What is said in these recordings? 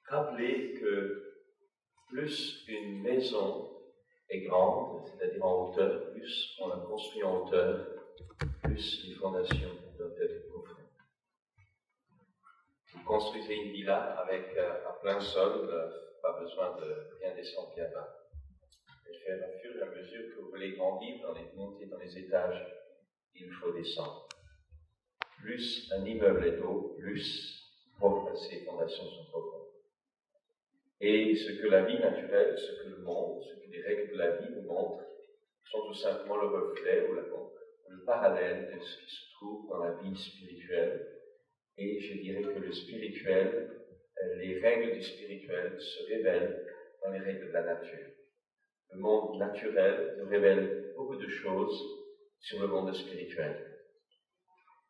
rappeler que plus une maison est grande, c'est-à-dire en hauteur, plus on la construit en hauteur, plus les fondations doivent être profondes. Vous construisez une villa avec à plein sol, pas besoin de rien descendre bien bas. Et à fur et à mesure que vous voulez grandir dans les montées, dans les étages, il faut descendre. Plus un immeuble est haut, plus ses fondations sont profondes. Et ce que la vie naturelle, ce que le monde, ce que les règles de la vie nous montrent, sont tout simplement le reflet ou le parallèle de ce qui se trouve dans la vie spirituelle. Et je dirais que le spirituel, les règles du spirituel se révèlent dans les règles de la nature. Le monde naturel nous révèle beaucoup de choses sur le monde spirituel.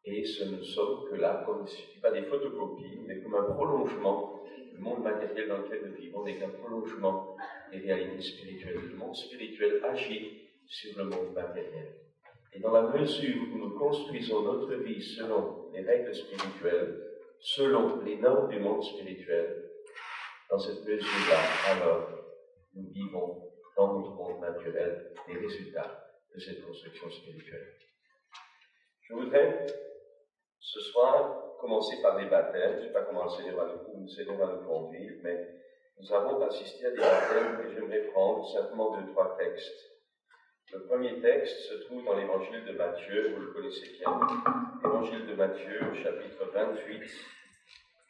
Et ce ne sommes que là, comme il ne suffit pas des photocopies, mais comme un prolongement. Le monde matériel dans lequel nous vivons n'est qu'un prolongement des réalités spirituelles. Le monde spirituel agit sur le monde matériel. Et dans la mesure où nous construisons notre vie selon les règles spirituelles, selon les normes du monde spirituel, dans cette mesure-là, alors, nous vivons dans notre monde naturel les résultats de cette construction spirituelle. Je voudrais, ce soir, commencer par les baptêmes. Je ne sais pas comment le Seigneur va nous conduire, mais nous avons assisté à des baptêmes et j'aimerais prendre simplement 2-3 textes. Le premier texte se trouve dans l'évangile de Matthieu, vous le connaissez bien. L'évangile de Matthieu, chapitre 28.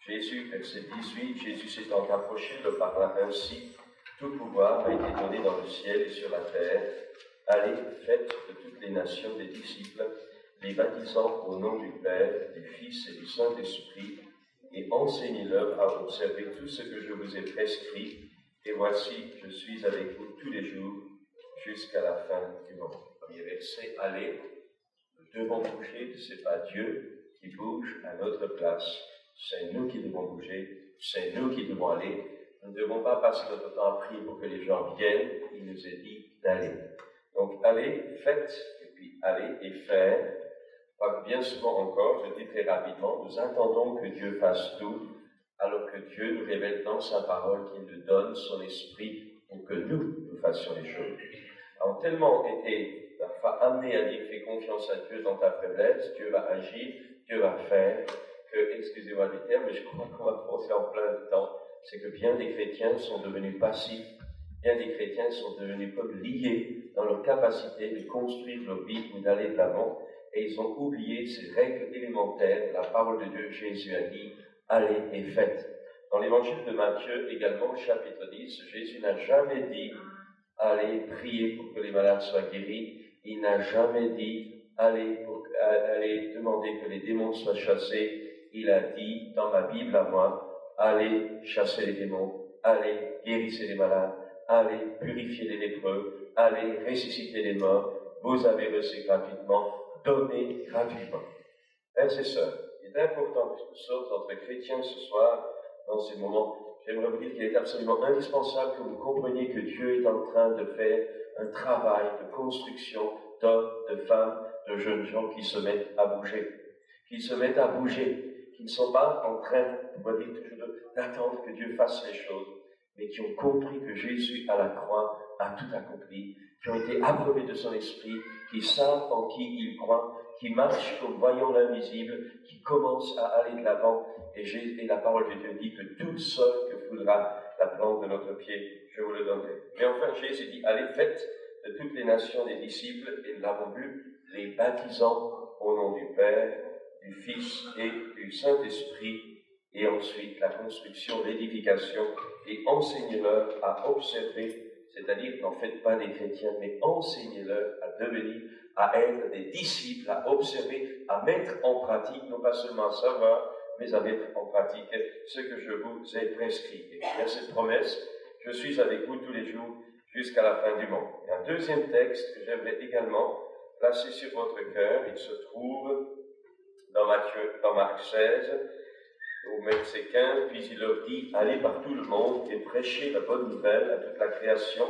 Jésus, verset 18, Jésus s'étant approché, le parla ainsi: tout pouvoir m'a été donné dans le ciel et sur la terre. Allez, faites de toutes les nations des disciples, les baptisant au nom du Père, du Fils et du Saint-Esprit, et enseignez-leur à observer tout ce que je vous ai prescrit. Et voici, je suis avec vous tous les jours, jusqu'à la fin du monde. Premier verset, allez, nous devons bouger, ce n'est pas Dieu qui bouge à notre place, c'est nous qui devons bouger, c'est nous qui devons aller. Nous ne devons pas passer notre temps à prier pour que les gens viennent, il nous est dit d'aller. Donc allez, faites, et puis allez et faire. Bien souvent encore, je dis très rapidement, nous attendons que Dieu fasse tout, alors que Dieu nous révèle dans sa parole qu'il nous donne son esprit pour que nous fassions les choses. Alors, tellement été parfois amené à dire fais confiance à Dieu dans ta faiblesse, Dieu va agir, Dieu va faire, que, excusez-moi du terme, mais je crois qu'on va penser en plein temps, c'est que bien des chrétiens sont devenus passifs, bien des chrétiens sont devenus comme liés dans leur capacité de construire leur vie ou d'aller de l'avant, et ils ont oublié ces règles élémentaires. La parole de Dieu, Jésus a dit, allez et faites. Dans l'évangile de Matthieu, également, chapitre 10, Jésus n'a jamais dit, allez prier pour que les malades soient guéris. Il n'a jamais dit, allez demander que les démons soient chassés. Il a dit, dans ma Bible à moi, allez chasser les démons, allez guérissez les malades, allez purifier les lépreux, allez ressusciter les morts. Vous avez reçu gratuitement, donnez gratuitement. Frères et sœurs, il est important que nous sommes entre chrétiens ce soir, dans ces moments. J'aimerais vous dire qu'il est absolument indispensable que vous compreniez que Dieu est en train de faire un travail de construction d'hommes, de femmes, de jeunes gens qui se mettent à bouger, qui ne sont pas en train, on va dire toujours, d'attendre que Dieu fasse les choses, mais qui ont compris que Jésus à la croix a tout accompli, qui ont été abreuvés de son esprit, qui savent en qui ils croient, qui marchent comme voyant l'invisible, qui commencent à aller de l'avant, et la parole de Dieu dit que tout seul que foulera la plante de notre pied, je vous le donnerai. Mais enfin, Jésus dit, allez, faites de toutes les nations des disciples, et nous l'avons vu, les baptisant au nom du Père, du Fils et du Saint-Esprit, et ensuite la construction, l'édification, et enseignez-leur à observer, c'est-à-dire n'en faites pas des chrétiens, mais enseignez-leur à devenir, à être des disciples, à observer, à mettre en pratique, non pas seulement à savoir, mais à mettre en pratique ce que je vous ai prescrit. Et il y a cette promesse, je suis avec vous tous les jours jusqu'à la fin du monde. Et un deuxième texte que j'aimerais également placer sur votre cœur, il se trouve dans Marc 16, au verset 15, puis il leur dit, allez par tout le monde et prêchez la bonne nouvelle à toute la création.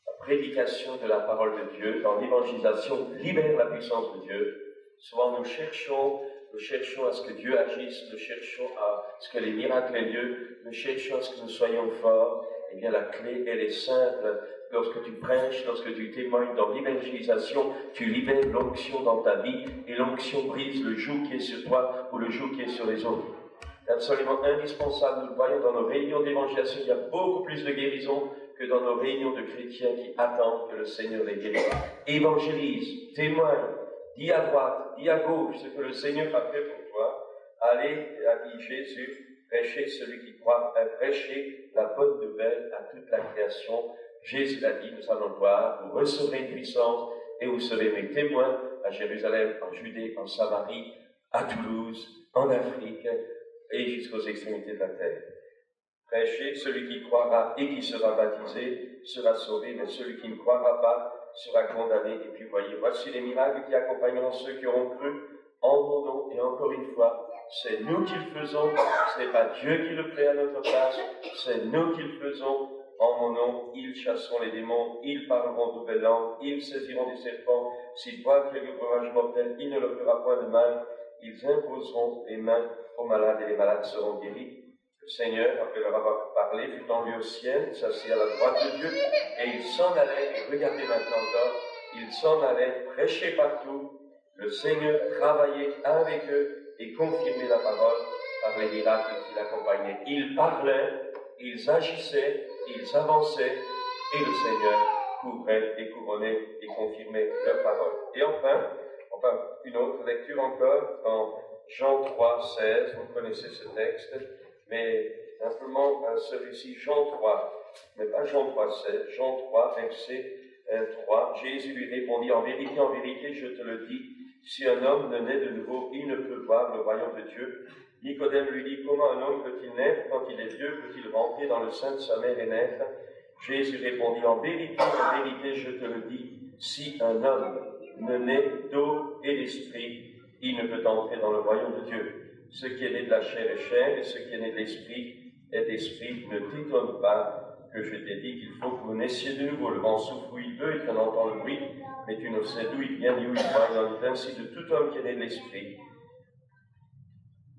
La prédication de la parole de Dieu, dans l'évangélisation, libère la puissance de Dieu. Souvent nous cherchons Nous cherchons à ce que Dieu agisse, nous cherchons à ce que les miracles aient lieu, nous cherchons à ce que nous soyons forts. Eh bien, la clé, elle est simple. Lorsque tu prêches, lorsque tu témoignes dans l'évangélisation, tu libères l'onction dans ta vie et l'onction brise le joug qui est sur toi ou le joug qui est sur les autres. C'est absolument indispensable. Nous le voyons dans nos réunions d'évangélisation. Il y a beaucoup plus de guérison que dans nos réunions de chrétiens qui attendent que le Seigneur les guérisse. Évangélise, témoigne, dis à droite, dis à gauche ce que le Seigneur a fait pour toi. Allez, a dit Jésus, prêchez celui qui croit, prêchez la bonne nouvelle à toute la création. Jésus l'a dit, nous allons le voir, vous recevrez une puissance et vous serez mes témoins à Jérusalem, en Judée, en Samarie, à Toulouse, en Afrique et jusqu'aux extrémités de la terre. Prêchez, celui qui croira et qui sera baptisé sera sauvé, mais celui qui ne croira pas sera condamné. Et puis voyez, voici les miracles qui accompagneront ceux qui auront cru en mon nom. Et encore une fois, c'est nous qui le faisons, ce n'est pas Dieu qui le fait à notre place, c'est nous qui le faisons. En mon nom, ils chasseront les démons, ils parleront de nouvelles langues, ils saisiront des serpents, s'ils boivent quelque breuvage mortel, il ne leur fera point de mal, ils imposeront les mains aux malades et les malades seront guéris. Le Seigneur, après leur avoir parlé, fut enlevé au ciel, s'assit à la droite de Dieu, et il s'en allait, et regardez maintenant encore, il s'en allait prêcher partout. Le Seigneur travaillait avec eux et confirmait la parole par les miracles qui l'accompagnaient. Ils parlaient, ils agissaient, ils avançaient, et le Seigneur couvrait et couronnait et confirmait leur parole. Et enfin, une autre lecture encore, dans Jean 3, 16, vous connaissez ce texte, mais simplement celui-ci, Jean 3, mais pas Jean 3, 16, Jean 3, verset 3, Jésus lui répondit, en vérité, je te le dis, si un homme ne naît de nouveau, il ne peut voir le royaume de Dieu. Nicodème lui dit, comment un homme peut-il naître quand il est vieux, peut-il rentrer dans le sein de sa mère et naître? Jésus répondit, en vérité, je te le dis, si un homme ne naît d'eau et d'esprit, il ne peut entrer dans le royaume de Dieu. Ce qui est né de la chair est chair, et ce qui est né de l'esprit est d'esprit. Ne t'étonne pas que je t'ai dit qu'il faut que vous naissiez de nouveau. Le vent souffle où il veut, et tu en entends le bruit, mais tu ne sais d'où il vient ni où il va. Il en est ainsi de tout homme qui est né de l'esprit.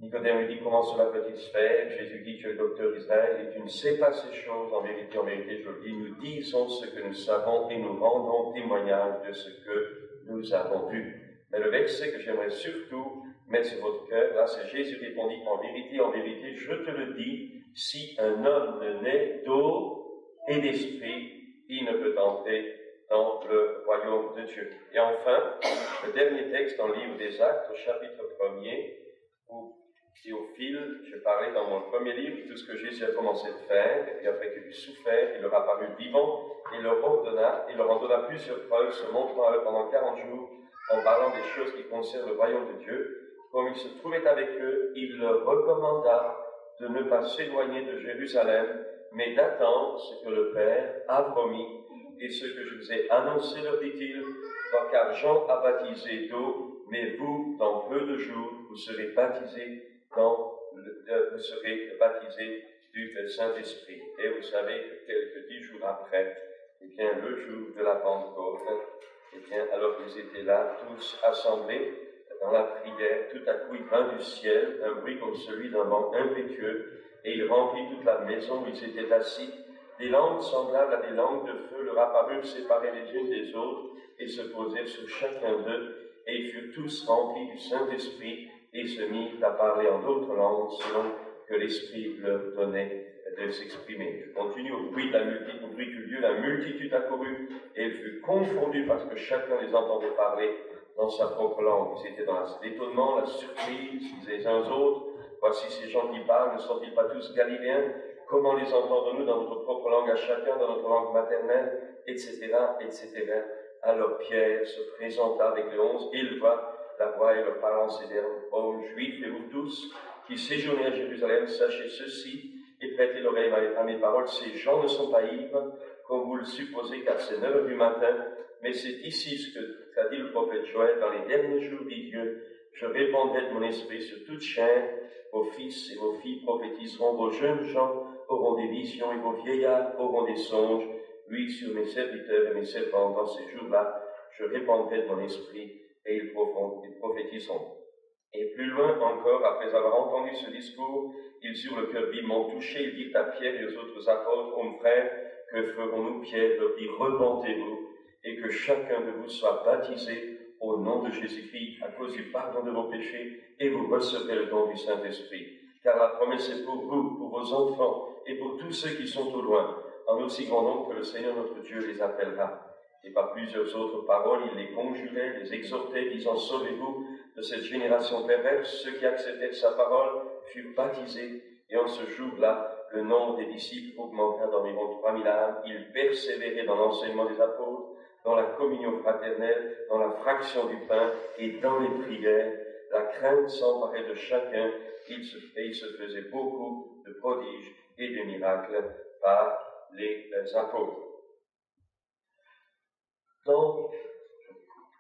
Nicodème lui dit, comment cela peut-il se faire? Jésus dit, tu es le docteur d'Israël, et tu ne sais pas ces choses. En vérité, je le dis, nous disons ce que nous savons, et nous rendons témoignage de ce que nous avons vu. Mais le verset que j'aimerais surtout mettre sur votre cœur, là, c'est Jésus répondit, en vérité, je te le dis, si un homme ne naît d'eau et d'esprit, il ne peut entrer dans le royaume de Dieu. Et enfin, le dernier texte dans le livre des Actes, au chapitre 1er, où Théophile, je parlais dans mon premier livre de tout ce que Jésus a commencé de faire, et puis après qu'il eut souffert, il leur apparut vivant, et leur en donna plusieurs preuves, se montrant à eux pendant 40 jours, en parlant des choses qui concernent le royaume de Dieu. Comme il se trouvait avec eux, il leur recommanda de ne pas s'éloigner de Jérusalem, mais d'attendre ce que le Père a promis, et ce que je vous ai annoncé, leur dit-il, car Jean a baptisé d'eau, mais vous, dans peu de jours, vous serez baptisés du Saint-Esprit. Et vous savez que quelques 10 jours après, eh bien, le jour de la Pentecôte, eh bien, alors qu'ils étaient là, tous assemblés dans la prière, tout à coup il vint du ciel un bruit comme celui d'un vent impétueux, et il remplit toute la maison où ils étaient assis. Des langues semblables à des langues de feu leur apparurent séparées les unes des autres, et se posèrent sur chacun d'eux, et ils furent tous remplis du Saint-Esprit, et se mirent à parler en d'autres langues, selon que l'Esprit leur donnait de s'exprimer. Je continue, au bruit du lieu, la multitude accourut, et elle fut confondue parce que chacun les entendait parler dans sa propre langue. Ils étaient dans l'étonnement, la surprise, ils disaient les uns aux autres, voici ces gens qui parlent, ne sont-ils pas tous galiléens? Comment les entendons-nous dans notre propre langue à chacun, dans notre langue maternelle, etc., etc. Alors Pierre se présenta avec les 11, éleva la voix et leur parlant en ces termes, hommes juifs et vous tous, qui séjournez à Jérusalem, sachez ceci, et prêtez l'oreille à mes paroles, ces gens ne sont pas ivres, comme vous le supposez, car c'est 9 heures du matin, mais c'est ici ce qu'a dit le prophète Joël, dans les derniers jours, dit Dieu, je répandrai de mon esprit sur toute chair, vos fils et vos filles prophétiseront, vos jeunes gens auront des visions, et vos vieillards auront des songes, oui, sur mes serviteurs et mes servantes, dans ces jours-là, je répandrai de mon esprit, et ils prophétiseront. Et plus loin encore, après avoir entendu ce discours, ils eurent le cœur vivement touché, ils dirent à Pierre et aux autres apôtres, Hommes frères, que ferons-nous? Pierre leur dit, repentez-vous, et que chacun de vous soit baptisé au nom de Jésus-Christ, à cause du pardon de vos péchés, et vous recevrez le don du Saint-Esprit. Car la promesse est pour vous, pour vos enfants, et pour tous ceux qui sont au loin, en aussi grand nombre que le Seigneur notre Dieu les appellera. Et par plusieurs autres paroles, il les conjurait, les exhortait, disant, sauvez-vous de cette génération perverse. Ceux qui acceptèrent sa parole furent baptisés, et en ce jour-là, le nombre des disciples augmenta d'environ 3000 âmes. Ils persévéraient dans l'enseignement des apôtres, dans la communion fraternelle, dans la fraction du pain et dans les prières. La crainte s'emparait de chacun, et il se faisait beaucoup de prodiges et de miracles par les apôtres. Donc, je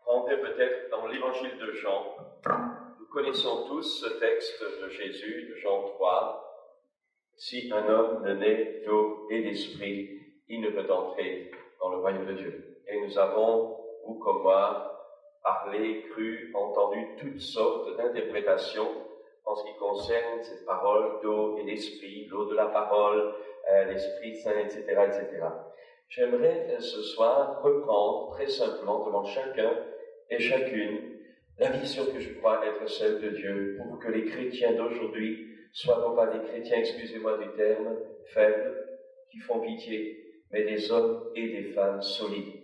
prendrai peut-être dans l'évangile de Jean. Nous connaissons tous ce texte de Jésus, de Jean 3. Si un homme ne naît d'eau et d'esprit, il ne peut entrer dans le royaume de Dieu. Et nous avons, vous comme moi, parlé, cru, entendu toutes sortes d'interprétations en ce qui concerne cette parole d'eau et d'esprit, l'eau de la parole, l'Esprit Saint, etc., etc. J'aimerais ce soir reprendre très simplement devant chacun et chacune la vision que je crois être celle de Dieu pour que les chrétiens d'aujourd'hui soient non pas des chrétiens, excusez-moi du terme, faibles, qui font pitié, mais des hommes et des femmes solides.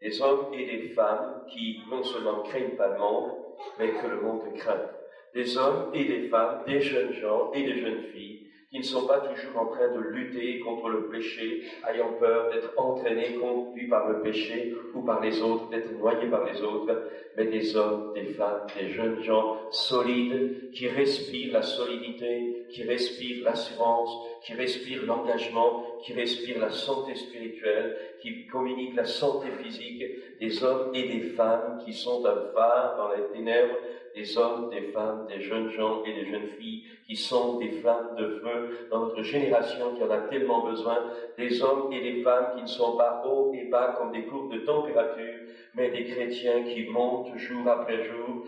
Des hommes et des femmes qui non seulement craignent pas le monde, mais que le monde craint. Des hommes et des femmes, des jeunes gens et des jeunes filles qui ne sont pas toujours en train de lutter contre le péché, ayant peur d'être entraînés, conduits par le péché ou par les autres, d'être noyés par les autres, mais des hommes, des femmes, des jeunes gens solides qui respirent la solidité, qui respirent l'assurance, qui respirent l'engagement, qui respirent la santé spirituelle, qui communiquent la santé physique, des hommes et des femmes qui sont un phare dans les ténèbres, des hommes, des femmes, des jeunes gens et des jeunes filles qui sont des flammes de feu dans notre génération qui en a tellement besoin, des hommes et des femmes qui ne sont pas hauts et bas comme des courbes de température, mais des chrétiens qui montent jour après jour,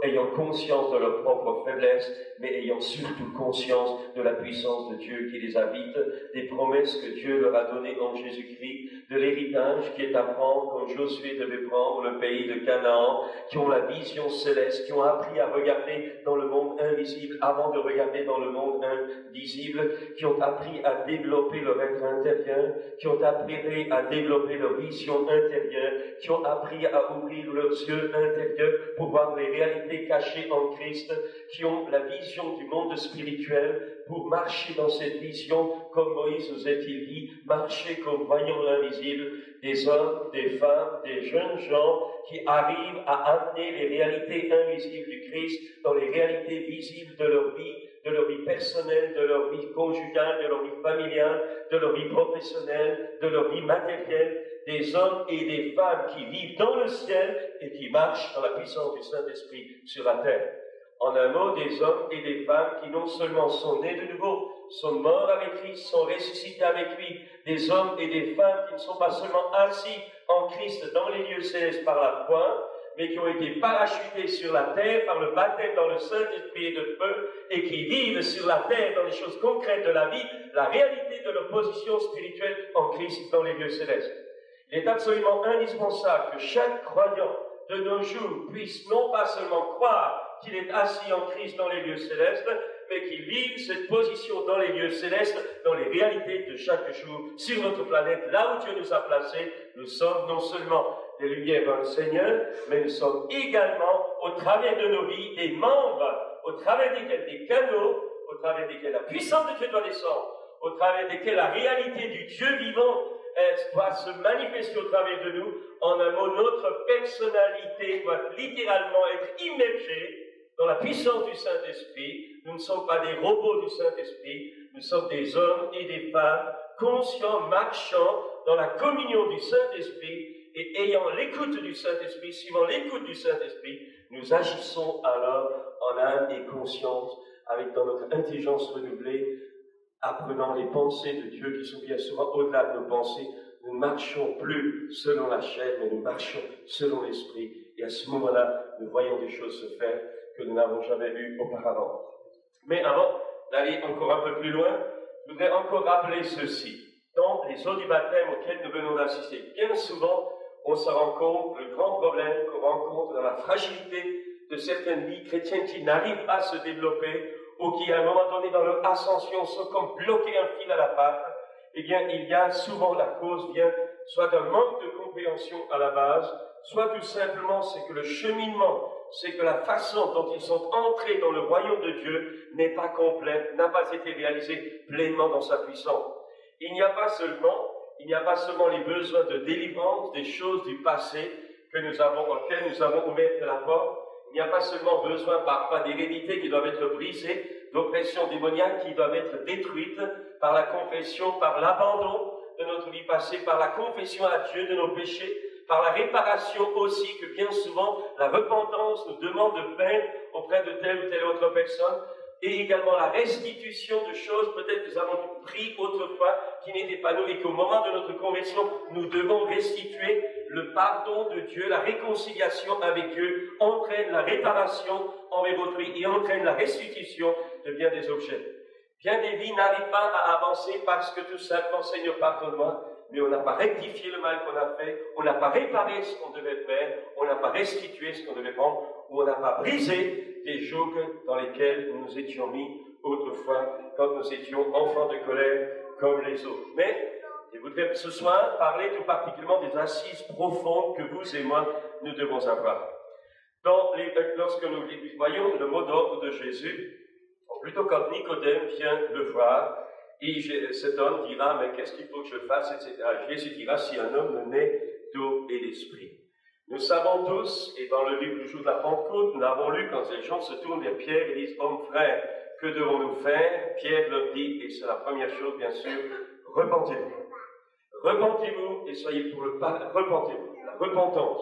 ayant conscience de leur propre faiblesse, mais ayant surtout conscience de la puissance de Dieu qui les habite, des promesses que Dieu leur a données en Jésus-Christ, de l'héritage qui est à prendre comme Josué devait prendre le pays de Canaan, qui ont la vision céleste, qui ont appris à regarder dans le monde invisible avant de regarder dans le monde invisible, qui ont appris à développer leur être intérieur, qui ont appris à développer leur vision intérieure, qui ont appris à ouvrir leurs yeux intérieurs pour voir les réalités cachées en Christ, qui ont la vision du monde spirituel pour marcher dans cette vision, comme Moïse nous est-il dit, marcher comme voyant l'invisible, des hommes, des femmes, des jeunes gens qui arrivent à amener les réalités invisibles du Christ dans les réalités visibles de leur vie personnelle, de leur vie conjugale, de leur vie familiale, de leur vie professionnelle, de leur vie matérielle, des hommes et des femmes qui vivent dans le ciel et qui marchent dans la puissance du Saint-Esprit sur la terre. En un mot, des hommes et des femmes qui non seulement sont nés de nouveau, sont morts avec Christ, sont ressuscités avec lui, des hommes et des femmes qui ne sont pas seulement assis en Christ dans les lieux célestes par la foi, mais qui ont été parachutés sur la terre par le baptême dans le Saint-Esprit et de feu, et qui vivent sur la terre dans les choses concrètes de la vie, la réalité de leur position spirituelle en Christ dans les lieux célestes. Il est absolument indispensable que chaque croyant de nos jours puisse non pas seulement croire qu'il est assis en Christ dans les lieux célestes, mais qu'il vive cette position dans les lieux célestes, dans les réalités de chaque jour, sur notre planète, là où Dieu nous a placés. Nous sommes non seulement des lumières dans le Seigneur, mais nous sommes également, au travers de nos vies, des membres, au travers desquels des canaux, au travers desquels la puissance de Dieu doit descendre, au travers desquels la réalité du Dieu vivant doit se manifester au travers de nous. En un mot, notre personnalité doit littéralement être immergée dans la puissance du Saint-Esprit. Nous ne sommes pas des robots du Saint-Esprit, nous sommes des hommes et des femmes conscients, marchant dans la communion du Saint-Esprit et ayant l'écoute du Saint-Esprit, suivant l'écoute du Saint-Esprit, nous agissons alors en âme et conscience, avec dans notre intelligence renouvelée, apprenant les pensées de Dieu qui sont bien souvent au-delà de nos pensées. Nous ne marchons plus selon la chair, mais nous marchons selon l'Esprit. Et à ce moment-là, nous voyons des choses se faire que nous n'avons jamais eu auparavant. Mais avant d'aller encore un peu plus loin, je voudrais encore rappeler ceci. Dans les eaux du baptême auxquelles nous venons d'assister, bien souvent, on se rend compte, le grand problème qu'on rencontre dans la fragilité de certaines vies chrétiennes qui n'arrivent pas à se développer ou qui, à un moment donné, dans leur ascension, sont comme bloqués un fil à la patte, eh bien, il y a souvent, la cause vient soit d'un manque de compréhension à la base, soit tout simplement, c'est que le cheminement, c'est que la façon dont ils sont entrés dans le royaume de Dieu n'est pas complète, n'a pas été réalisée pleinement dans sa puissance. Il n'y a pas seulement les besoins de délivrance des choses du passé auxquelles nous avons ouvert la porte. Il n'y a pas seulement besoin parfois d'hérédités qui doivent être brisées, d'oppressions démoniaques qui doivent être détruites par la confession, par l'abandon de notre vie passée, par la confession à Dieu de nos péchés, par la réparation aussi que bien souvent la repentance nous demande de faire auprès de telle ou telle autre personne, et également la restitution de choses peut-être que nous avons pris autrefois qui n'étaient pas nous et qu'au moment de notre conversion, nous devons restituer. Le pardon de Dieu, la réconciliation avec Dieu entraîne la réparation envers autrui et entraîne la restitution de bien des objets. Bien des vies n'arrivent pas à avancer parce que tout simplement, Seigneur, pardonne-moi, mais on n'a pas rectifié le mal qu'on a fait, on n'a pas réparé ce qu'on devait faire, on n'a pas restitué ce qu'on devait prendre, ou on n'a pas brisé des jougs dans lesquels nous nous étions mis autrefois quand nous étions enfants de colère comme les autres. Mais je voudrais ce soir parler tout particulièrement des assises profondes que vous et moi, nous devons avoir. Lorsque nous voyons le mot d'ordre de Jésus, plutôt quand Nicodème vient le voir, et cet homme dira, mais qu'est-ce qu'il faut que je fasse, etc. Jésus dira, si un homme ne naît d'eau et d'esprit. Nous savons tous, et dans le livre du jour de la Pentecôte, nous l'avons lu quand les gens se tournent vers Pierre et disent, homme frère, que devons-nous faire? Pierre leur dit, et c'est la première chose bien sûr, repentez-vous. Repentez-vous et soyez pour le pas. Repentez-vous. La repentance.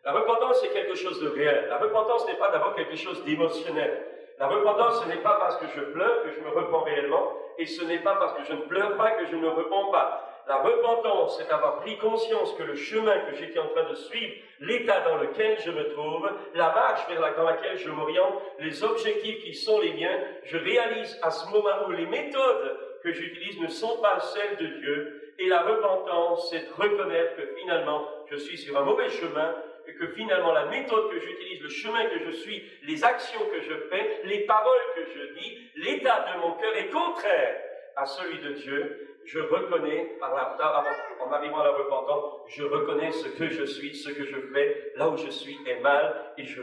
La repentance, c'est quelque chose de réel. La repentance n'est pas d'abord quelque chose d'émotionnel. La repentance, ce n'est pas parce que je pleure que je me repens réellement, et ce n'est pas parce que je ne pleure pas que je ne me repens pas. La repentance, c'est d'avoir pris conscience que le chemin que j'étais en train de suivre, l'état dans lequel je me trouve, la marche dans laquelle je m'oriente, les objectifs qui sont les miens, je réalise à ce moment où les méthodes que j'utilise ne sont pas celles de Dieu. Et la repentance, c'est de reconnaître que finalement, je suis sur un mauvais chemin, et que finalement, la méthode que j'utilise, le chemin que je suis, les actions que je fais, les paroles que je dis, l'état de mon cœur est contraire à celui de Dieu. Je reconnais, en arrivant à la repentance, je reconnais ce que je suis, ce que je fais, là où je suis est mal, et je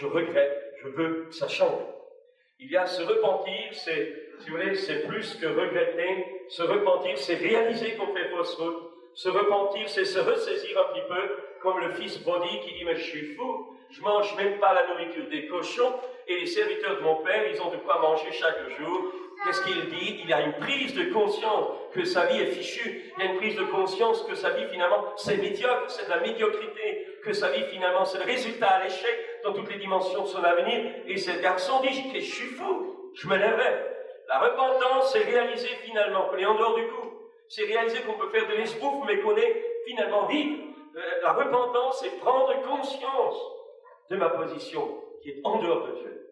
regrette, je veux que ça change. Il y a se repentir, si vous voulez, c'est plus que regretter. Se repentir, c'est réaliser qu'on fait fausse route. Se repentir, c'est se ressaisir un petit peu, comme le fils prodigue qui dit, mais je suis fou, je mange même pas la nourriture des cochons, et les serviteurs de mon père, ils ont de quoi manger chaque jour. Qu'est-ce qu'il dit? Il y a une prise de conscience que sa vie est fichue. Il y a une prise de conscience que sa vie, finalement, c'est médiocre, c'est de la médiocrité. Que sa vie, finalement, c'est le résultat à l'échec dans toutes les dimensions de son avenir. Et ce garçon dit, je suis fou, je me lèverai. La repentance, c'est réaliser, finalement, qu'on est en dehors du coup. C'est réaliser qu'on peut faire de l'espouf, mais qu'on est, finalement, vide. La repentance, c'est prendre conscience de ma position qui est en dehors de Dieu.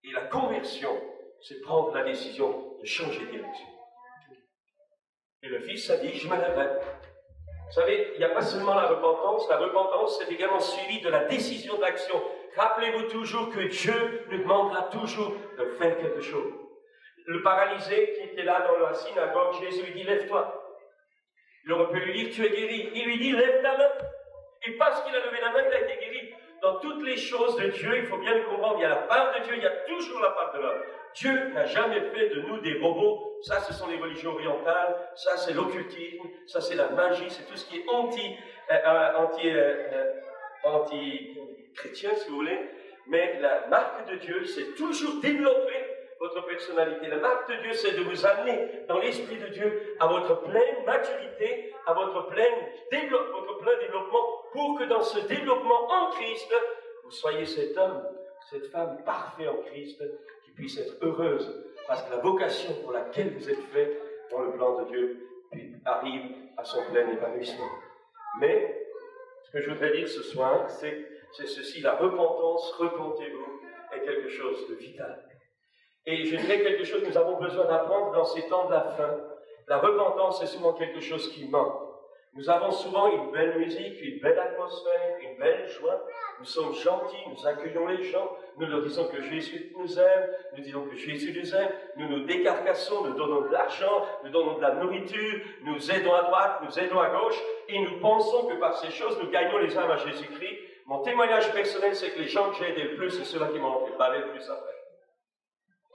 Et la conversion, c'est prendre la décision de changer de direction. Et le Fils a dit, je me lèverai. Vous savez, il n'y a pas seulement la repentance c'est également suivi de la décision d'action. Rappelez-vous toujours que Dieu nous demandera toujours de faire quelque chose. Le paralysé qui était là dans la synagogue, Jésus lui dit, lève-toi. Il aurait pu lui dire, tu es guéri. Il lui dit, lève ta main. Et parce qu'il a levé la main, il a été guéri. Dans toutes les choses de Dieu, il faut bien le comprendre, il y a la part de Dieu, il y a toujours la part de l'homme. Dieu n'a jamais fait de nous des robots. Ça, ce sont les religions orientales. Ça, c'est l'occultisme. Ça, c'est la magie. C'est tout ce qui est anti-chrétien, si vous voulez. Mais la marque de Dieu, c'est toujours développer votre personnalité. La marque de Dieu, c'est de vous amener dans l'Esprit de Dieu à votre pleine maturité, à votre plein développement, pour que dans ce développement en Christ, vous soyez cet homme, cette femme parfait en Christ, qui puisse être heureuse, parce que la vocation pour laquelle vous êtes fait dans le plan de Dieu arrive à son plein épanouissement. Mais, ce que je voudrais dire ce soir, c'est c'est ceci, la repentance, repentez-vous, est quelque chose de vital. Et je dirais quelque chose que nous avons besoin d'apprendre dans ces temps de la fin. La repentance est souvent quelque chose qui manque. Nous avons souvent une belle musique, une belle atmosphère, une belle joie. Nous sommes gentils, nous accueillons les gens, nous leur disons que Jésus nous aime, nous disons que Jésus nous aime, nous nous décarcassons, nous donnons de l'argent, nous donnons de la nourriture, nous aidons à droite, nous aidons à gauche, et nous pensons que par ces choses, nous gagnons les âmes à Jésus-Christ. Mon témoignage personnel, c'est que les gens que j'ai aidés le plus, c'est ceux-là qui m'ont fait parler le plus après.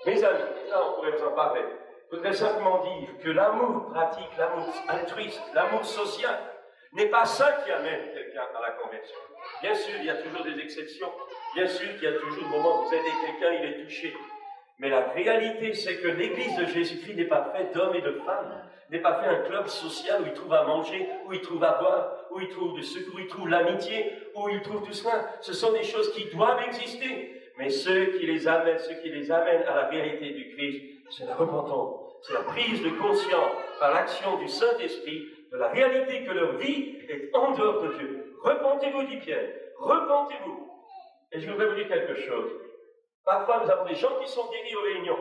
Mes amis, là on pourrait vous en parler. Je voudrais simplement dire que l'amour pratique, l'amour altruiste, l'amour social, n'est pas ça qui amène quelqu'un à la conversion. Bien sûr, il y a toujours des exceptions. Bien sûr qu'il y a toujours des moments où vous aidez quelqu'un, il est touché. Mais la réalité, c'est que l'Église de Jésus-Christ n'est pas faite d'hommes et de femmes, n'est pas fait un club social où ils trouvent à manger, où ils trouvent à boire, où ils trouvent du secours, où ils trouvent l'amitié, où ils trouvent tout cela. Ce sont des choses qui doivent exister. Mais ceux qui les amènent à la réalité du Christ, c'est la repentance. C'est la prise de conscience par l'action du Saint-Esprit de la réalité que leur vie est en dehors de Dieu. Repentez-vous, dit Pierre. Repentez-vous. Et je voudrais vous dire quelque chose. Parfois, nous avons des gens qui sont guéris aux réunions.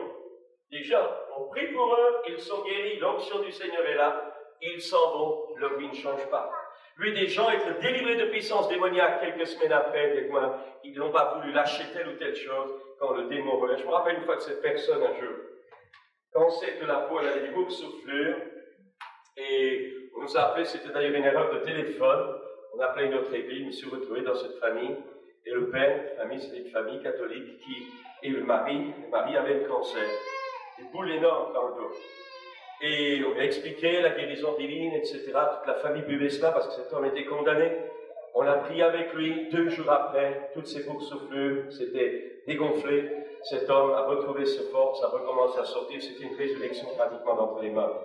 Des gens, on prie pour eux, ils sont guéris, l'onction du Seigneur est là, ils s'en vont, leur vie ne change pas. Lui, des gens être délivrés de puissance démoniaque quelques semaines après, des mois, ils n'ont pas voulu lâcher telle ou telle chose quand le démon revient. Je me rappelle une fois de cette personne un jour. Quand on sait que la peau, elle a des boursouflures, et on nous a appelé, c'était d'ailleurs une erreur de téléphone, on a appelé une autre église, je me suis retrouvé dans cette famille, et le père, famille, c'était une famille catholique, et le mari avait le cancer, des boules énormes dans le dos. Et on lui a expliqué la guérison divine, etc. Toute la famille buvait cela parce que cet homme était condamné. On a prié avec lui, 2 jours après, toutes ses boursouflures s'étaient dégonflées. Cet homme a retrouvé ses forces, a recommencé à sortir. C'était une résurrection pratiquement d'entre les morts.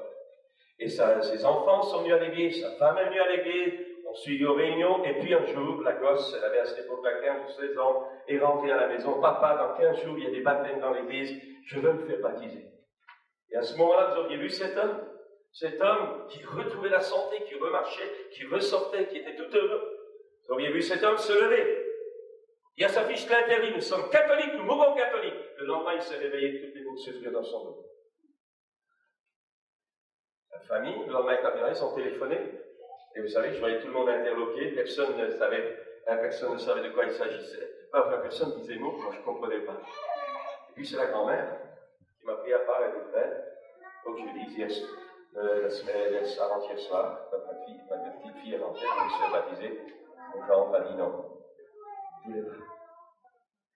Et ses enfants sont venus à l'église, sa femme est venue à l'église, on suivi aux réunions, et puis un jour, la gosse, elle avait à cette époque-là 15 ou 16 ans, est rentrée à la maison. Papa, dans 15 jours, il y a des baptêmes dans l'église, je veux me faire baptiser. Et à ce moment-là, vous auriez vu cet homme qui retrouvait la santé, qui remarchait, qui ressortait, qui était tout heureux. Vous auriez vu cet homme se lever. Il y a sa fiche l'interdit, nous sommes catholiques, nous mourons catholiques. Le lendemain, il s'est réveillé, toutes les boursouflures dans son dos. La famille, le lendemain, quand ils ont téléphoné, et vous savez, je voyais tout le monde interloqué, personne ne savait de quoi il s'agissait. Enfin, personne disait mot, moi je ne comprenais pas. Et puis c'est la grand-mère qui m'a pris à part et dit, frère, il faut que je dise, avant-hier soir, ma petite fille est rentrée, je me suis baptisé, mon grand m'a dit non. Je ne voulais pas.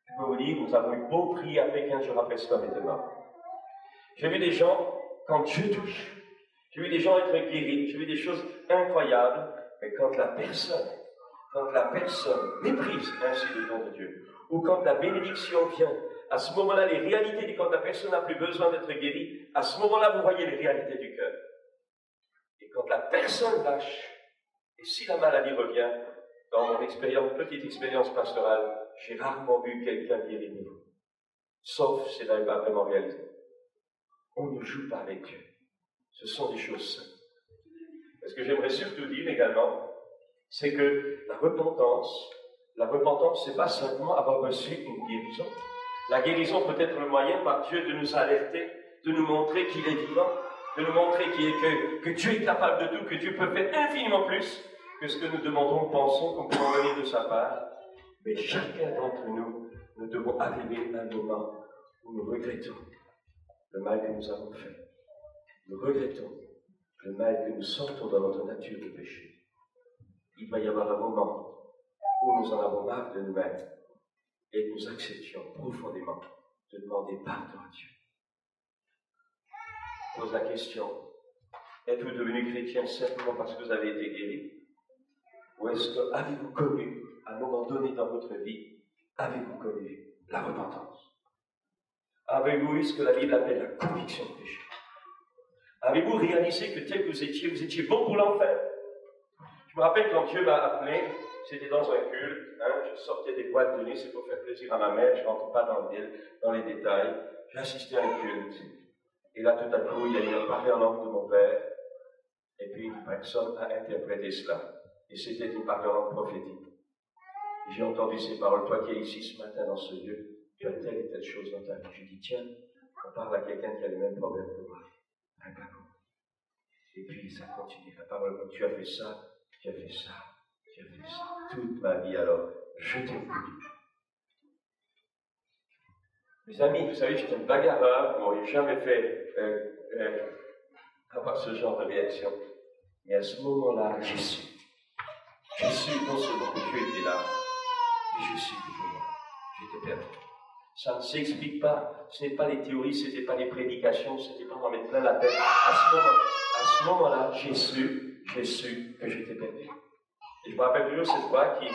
Je peux vous dire, nous avons eu beau prier après 15 jours après cet homme était mort. J'ai vu des gens, quand Dieu touche, j'ai vu des gens être guéris, j'ai vu des choses incroyables, mais quand la personne méprise ainsi le don de Dieu, ou quand la bénédiction vient, à ce moment-là, les réalités, quand la personne n'a plus besoin d'être guérie, à ce moment-là, vous voyez les réalités du cœur. Et quand la personne lâche, et si la maladie revient, dans mon petite expérience pastorale, j'ai rarement vu quelqu'un guéri de nouveau. Sauf si elle n'avait pas vraiment réalisé. On ne joue pas avec Dieu. Ce sont des choses simples. Ce que j'aimerais surtout dire également, c'est que la repentance, c'est pas simplement avoir reçu une guérison. La guérison peut être le moyen par Dieu de nous alerter, de nous montrer qu'il est vivant, de nous montrer que Dieu est capable de tout, que Dieu peut faire infiniment plus que ce que nous demandons, pensons, qu'on peut en venir de sa part. Mais chacun d'entre nous devons arriver à un moment où nous regrettons le mal que nous avons fait. Nous regrettons le mal que nous sortons dans notre nature de péché. Il va y avoir un moment où nous en avons marre de nous-mêmes et que nous acceptions profondément de demander pardon à Dieu. Je pose la question, êtes-vous devenu chrétien simplement parce que vous avez été guéri? Ou est-ce que avez-vous connu, à un moment donné dans votre vie, avez-vous connu la repentance? Avez-vous eu ce que la Bible appelle la conviction de péché? Avez-vous réalisé que tel que vous étiez bon pour l'enfer? Je me rappelle quand Dieu m'a appelé, c'était dans un culte, je sortais des boîtes de nuit, c'est pour faire plaisir à ma mère, je ne rentre pas dans les détails. J'ai assisté à un culte, et là tout à coup, il y a eu un parler en langue de mon père, et puis une personne a interprété cela, et c'était une parole en langue prophétique. Et j'ai entendu ces paroles, toi qui es ici ce matin dans ce lieu, tu as telle et telle chose dans ta vie. Je dis, tiens, on parle à quelqu'un qui a le même problème que moi. Et puis ça continue, la parole, tu as fait ça, tu as fait ça, tu as fait ça. Toute ma vie, alors, je t'écoute. Mes amis, vous savez, j'étais un bagarreur, je n'aurais jamais fait avoir ce genre de réaction. Mais à ce moment-là, j'ai su non seulement que Dieu était là, mais je suis toujours là. J'étais perdu. Ça ne s'explique pas. Ce n'est pas les théories, ce n'était pas les prédications, ce n'était pas m'en mettre plein la tête. À ce moment-là, j'ai su que j'étais perdu. Et je me rappelle toujours cette voix qui est une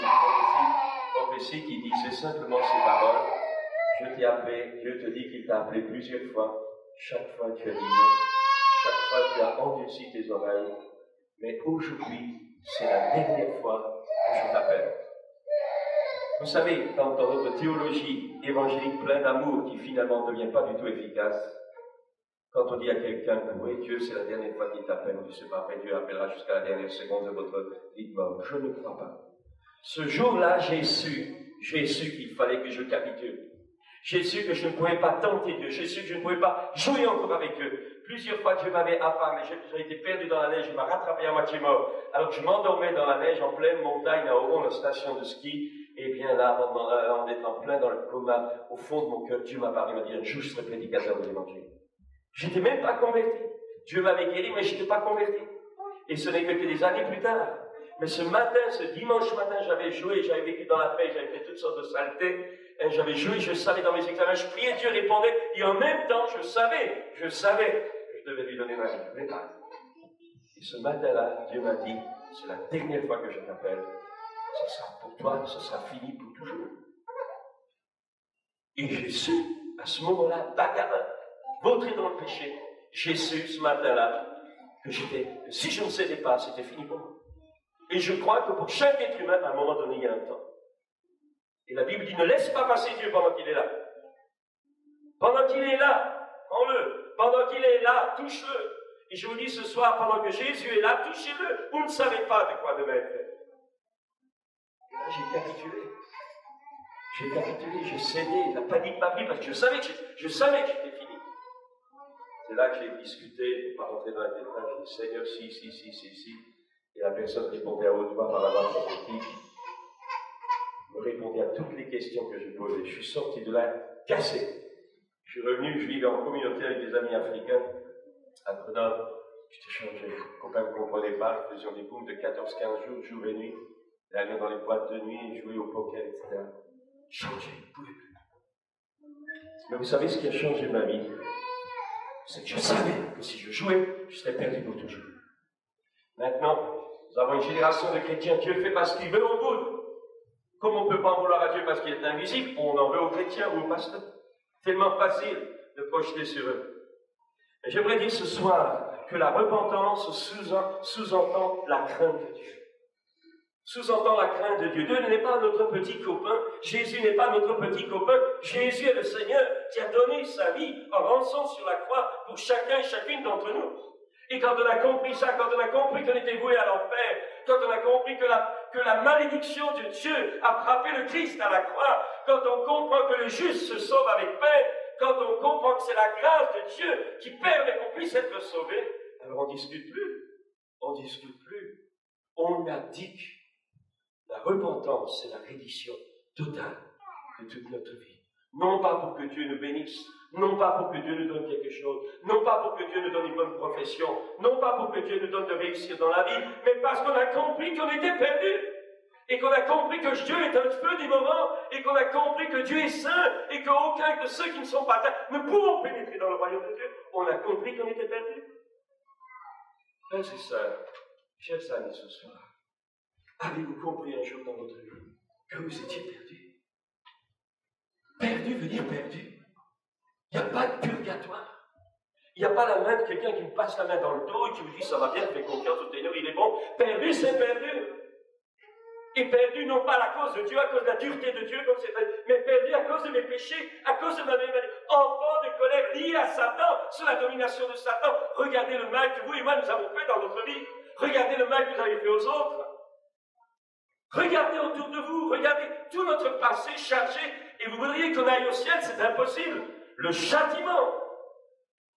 prophétie qui disait simplement ces paroles. Je t'ai appelé, Dieu te dit qu'il t'a appelé plusieurs fois. Chaque fois tu as dit non. Chaque fois tu as endurci tes oreilles. Mais aujourd'hui, c'est la dernière fois que je t'appelle. Vous savez, dans notre théologie évangélique pleine d'amour qui finalement ne devient pas du tout efficace, quand on dit à quelqu'un que oui, Dieu, c'est la dernière fois qu'il t'appelle, je ne sais pas, après Dieu appellera jusqu'à la dernière seconde de votre vie de mort. Je ne crois pas. Ce jour-là, j'ai su qu'il fallait que je capitule. J'ai su que je ne pouvais pas tenter Dieu. J'ai su que je ne pouvais pas jouer encore avec Dieu. Plusieurs fois, Dieu m'avait affamé. J'ai été perdu dans la neige. Il m'a rattrapé à moitié mort. Alors que je m'endormais dans la neige en pleine montagne à Oron, la station de ski. Et bien là, en étant plein dans le coma, au fond de mon cœur, Dieu m'a parlé, m'a dit, un jour je serai prédicateur de l'évangile. Je n'étais même pas converti. Dieu m'avait guéri, mais je n'étais pas converti. Et ce n'est que des années plus tard. Mais ce matin, ce dimanche matin, j'avais joué, j'avais vécu dans la paix, j'avais fait toutes sortes de saletés. Et j'avais joué, je savais dans mes examens, je priais, Dieu répondait. Et en même temps, je savais que je devais lui donner ma vie. Et ce matin-là, Dieu m'a dit, c'est la dernière fois que je t'appelle. Ce sera pour toi, ce sera fini pour toujours. Et j'ai su, à ce moment-là, bagarreur, vautré dans le péché, j'ai su ce matin-là que si je ne cédais pas, c'était fini pour moi. Et je crois que pour chaque être humain, à un moment donné, il y a un temps. Et la Bible dit, ne laisse pas passer Dieu pendant qu'il est là. Pendant qu'il est là, prends-le. Pendant qu'il est là, touche-le. Et je vous dis ce soir, pendant que Jésus est là, touchez-le. Vous ne savez pas de quoi demain est fait. Et là, j'ai capitulé. J'ai cédé. La panique m'a pris parce que je savais que j'étais fini. C'est là que j'ai discuté, pas rentrer dans la détail, j'ai dit, Seigneur, si. Et la personne répondait à haute voix par la voix prophétique. Me répondait à toutes les questions que je posais. Je suis sorti de là cassé. Je suis revenu, je vivais en communauté avec des amis africains. À Grenoble, j'étais changé. Les copains ne comprenaient pas. Nous faisions des booms de 14-15 jours, jour et nuit. Aller dans les boîtes de nuit, jouer au poker, etc. Changé, je ne pouvais plus. Mais vous savez ce qui a changé ma vie? C'est que je savais que si je jouais, je serais perdu pour toujours. Maintenant, nous avons une génération de chrétiens. Dieu fait parce qu'il veut au bout. Comme on ne peut pas en vouloir à Dieu parce qu'il est invisible, on en veut aux chrétiens ou aux pasteurs. Tellement facile de projeter sur eux. Et j'aimerais dire ce soir que la repentance sous-entend la crainte de Dieu. Sous-entend la crainte de Dieu. Dieu n'est pas notre petit copain. Jésus n'est pas notre petit copain. Jésus est le Seigneur qui a donné sa vie en rançon sur la croix pour chacun et chacune d'entre nous. Et quand on a compris ça, quand on a compris qu'on était voué à l'enfer, quand on a compris que la malédiction de Dieu a frappé le Christ à la croix, quand on comprend que le juste se sauve avec peine, quand on comprend que c'est la grâce de Dieu qui permet qu'on puisse être sauvé, alors on ne discute plus. On ne discute plus. On indique. La repentance, c'est la reddition totale de toute notre vie. Non pas pour que Dieu nous bénisse, non pas pour que Dieu nous donne quelque chose, non pas pour que Dieu nous donne une bonne profession, non pas pour que Dieu nous donne de réussir dans la vie, mais parce qu'on a compris qu'on était perdus, et qu'on a compris que Dieu est un feu des moments, et qu'on a compris que Dieu est saint, et qu'aucun de ceux qui ne sont pas saints ne pourront pénétrer dans le royaume de Dieu. On a compris qu'on était perdus. Frères et sœurs, chers amis ce soir, avez-vous compris un jour dans votre vie que vous étiez perdus? Perdu veut dire perdu. Il n'y a pas de purgatoire. Il n'y a pas la main de quelqu'un qui me passe la main dans le dos et qui me dit ça va bien, fais confiance au Seigneur, il est bon. Perdu, c'est perdu. Et perdu non pas à cause de Dieu, à cause de la dureté de Dieu, comme c'est fait, mais perdu à cause de mes péchés, à cause de ma maladie. Enfant de colère lié à Satan, sous la domination de Satan. Regardez le mal que vous et moi nous avons fait dans notre vie. Regardez le mal que vous avez fait aux autres. Regardez autour de vous, regardez tout notre passé chargé, et vous voudriez qu'on aille au ciel, c'est impossible. Le châtiment,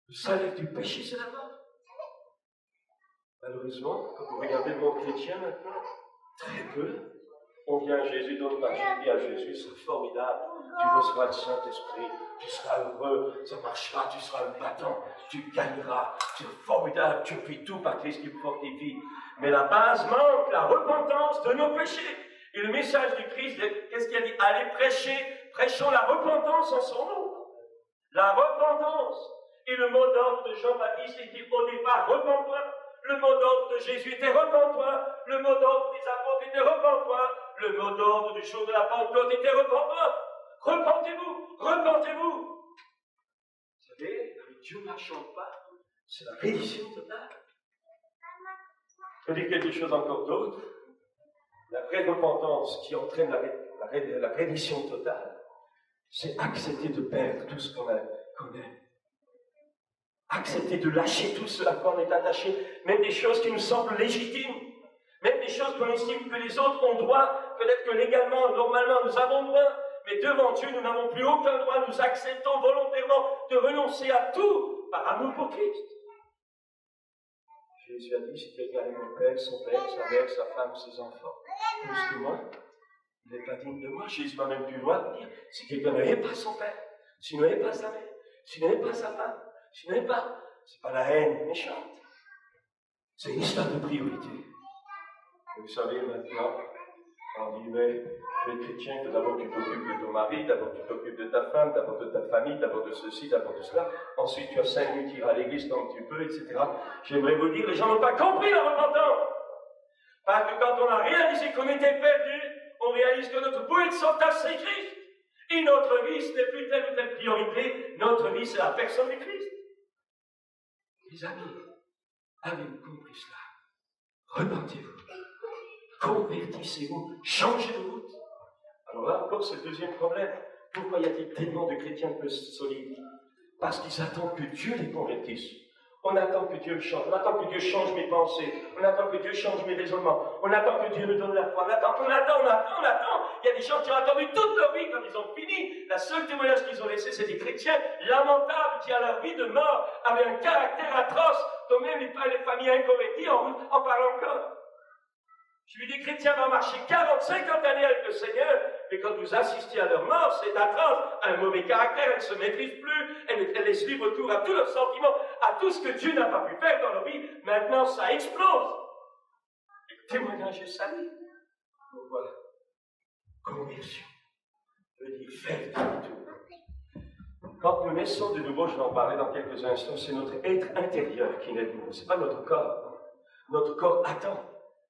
le salaire du péché, c'est la mort. Malheureusement, quand vous regardez le monde chrétien maintenant, très peu, on vient à Jésus, donne ta vie à Jésus, c'est formidable. Tu recevras le Saint-Esprit, tu seras heureux, ça marchera, tu seras un battant, tu gagneras, c'est formidable, tu fais tout par Christ qui fortifie. Mais la base manque, la repentance de nos péchés. Et le message du Christ, qu'est-ce qu'il a dit? Allez prêcher, prêchons la repentance en son nom. La repentance. Et le mot d'ordre de Jean-Baptiste était au départ, repens-toi. Le mot d'ordre de Jésus était repens-toi. Le mot d'ordre des apôtres était repens-toi. Le mot d'ordre du jour de la Pentecôte était repens-toi. Repentez-vous, repentez-vous. Vous savez, avec Dieu ne marchons pas. C'est la reddition totale. Je vais dire quelque chose encore d'autre. La vraie repentance qui entraîne la reddition totale, c'est accepter de perdre tout ce qu'on aime. Accepter de lâcher tout ce à quoi on est attaché, même des choses qui nous semblent légitimes, même des choses qu'on estime que les autres ont droit, peut-être que légalement, normalement, nous avons droit, mais devant Dieu, nous n'avons plus aucun droit, nous acceptons volontairement de renoncer à tout par amour pour Christ. Jésus a dit, si quelqu'un aime mon père, son père, sa mère, sa femme, ses enfants, plus que moi, il n'est pas digne de moi. Jésus va même plus loin de dire, si quelqu'un n'aime pas son père, s'il n'aime pas sa mère, s'il n'aime pas sa femme, s'il n'aime pas, c'est pas la haine méchante. C'est une histoire de priorité. Et vous savez, maintenant, on dit, mais tu es chrétien, que d'abord tu t'occupes de ton mari, d'abord tu t'occupes de ta femme, d'abord de ta famille, d'abord de ceci, d'abord de cela. Ensuite, tu as 5 minutes, tu iras à l'église comme tu peux, etc. J'aimerais vous dire, les gens n'ont pas compris la repentance. Parce que quand on a réalisé qu'on était perdu, on réalise que notre bouée de sauvetage, c'est Christ. Et notre vie, ce n'est plus telle ou telle priorité. Notre vie, c'est la personne de Christ. Les amis, avez-vous compris cela? Repentez-vous. Convertissez-vous. Changez de route. Alors là encore, c'est le deuxième problème. Pourquoi y a-t-il tellement de chrétiens peu solides? Parce qu'ils attendent que Dieu les convertisse. On attend que Dieu me change. On attend que Dieu change mes pensées. On attend que Dieu change mes raisonnements. On attend que Dieu nous donne la foi. On attend. Il y a des gens qui ont attendu toute leur vie quand ils ont fini. La seule témoignage qu'ils ont laissé, c'est des chrétiens lamentables qui, à leur vie de mort, avaient un caractère atroce, dont même les familles inconverties en parlent encore. J'ai vu des chrétiens vont marcher 40, 50 années avec le Seigneur, mais quand vous assistez à leur mort, c'est atroce. Un mauvais caractère, elles ne se maîtrisent plus, elles laissent libre cours à tous leurs sentiments, à tout ce que Dieu n'a pas pu faire dans leur vie. Maintenant, ça explose. Le témoignage est sali. Donc voilà. Conversion veut dire faire tout. Quand nous naissons de nouveau, je vais en parler dans quelques instants, c'est notre être intérieur qui naît de nouveau. Ce n'est pas notre corps. Notre corps attend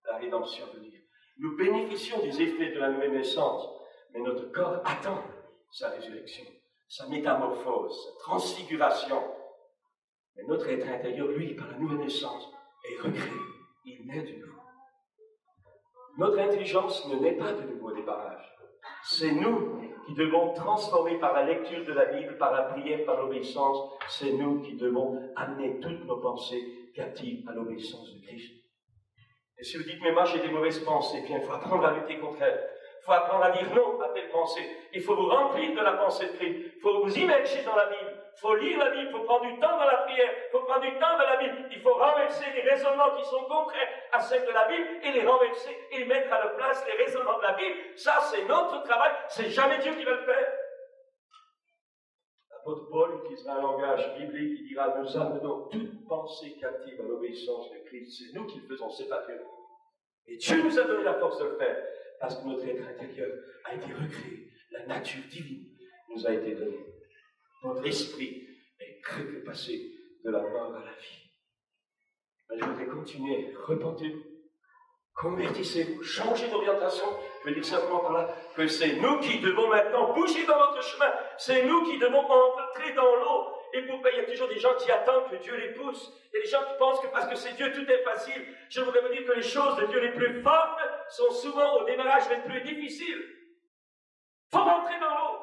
la rédemption de dire. Nous bénéficions des effets de la nouvelle naissance, mais notre corps attend sa résurrection, sa métamorphose, sa transfiguration. Mais notre être intérieur, lui, par la nouvelle naissance, est recréé. Il naît de nouveau. Notre intelligence ne naît pas de nouveau au débarrage. C'est nous qui devons transformer par la lecture de la Bible, par la prière, par l'obéissance. C'est nous qui devons amener toutes nos pensées captives à l'obéissance de Christ. Et si vous dites, mais moi j'ai des mauvaises pensées, bien, il faut apprendre à lutter contre elles. Il faut apprendre à dire non à telle pensée. Il faut vous remplir de la pensée de Christ. Il faut vous immerger dans la Bible. Il faut lire la Bible. Il faut prendre du temps dans la prière. Il faut prendre du temps dans la Bible. Il faut renverser les raisonnements qui sont contraires à celles de la Bible et les renverser et mettre à leur place les raisonnements de la Bible. Ça, c'est notre travail. C'est jamais Dieu qui va le faire. L'apôtre Paul utilisera un langage biblique. Il dira, nous amenons toute pensée captive à l'obéissance de Christ. C'est nous qui le faisons, c'est pas Dieu. Et Dieu nous a donné la force de le faire, parce que notre être intérieur a été recréé. La nature divine nous a été donnée. Notre esprit est passé de la mort à la vie. Mais je voudrais continuer. Repentez-vous. Convertissez-vous. Changez d'orientation. Je veux dire simplement par là que c'est nous qui devons maintenant bouger dans notre chemin. C'est nous qui devons entrer dans l'eau. Et pourquoi il y a toujours des gens qui attendent que Dieu les pousse? Il y a des gens qui pensent que parce que c'est Dieu, tout est facile. Je voudrais vous dire que les choses de Dieu les plus fortes sont souvent au démarrage les plus difficiles. Il faut rentrer dans l'eau.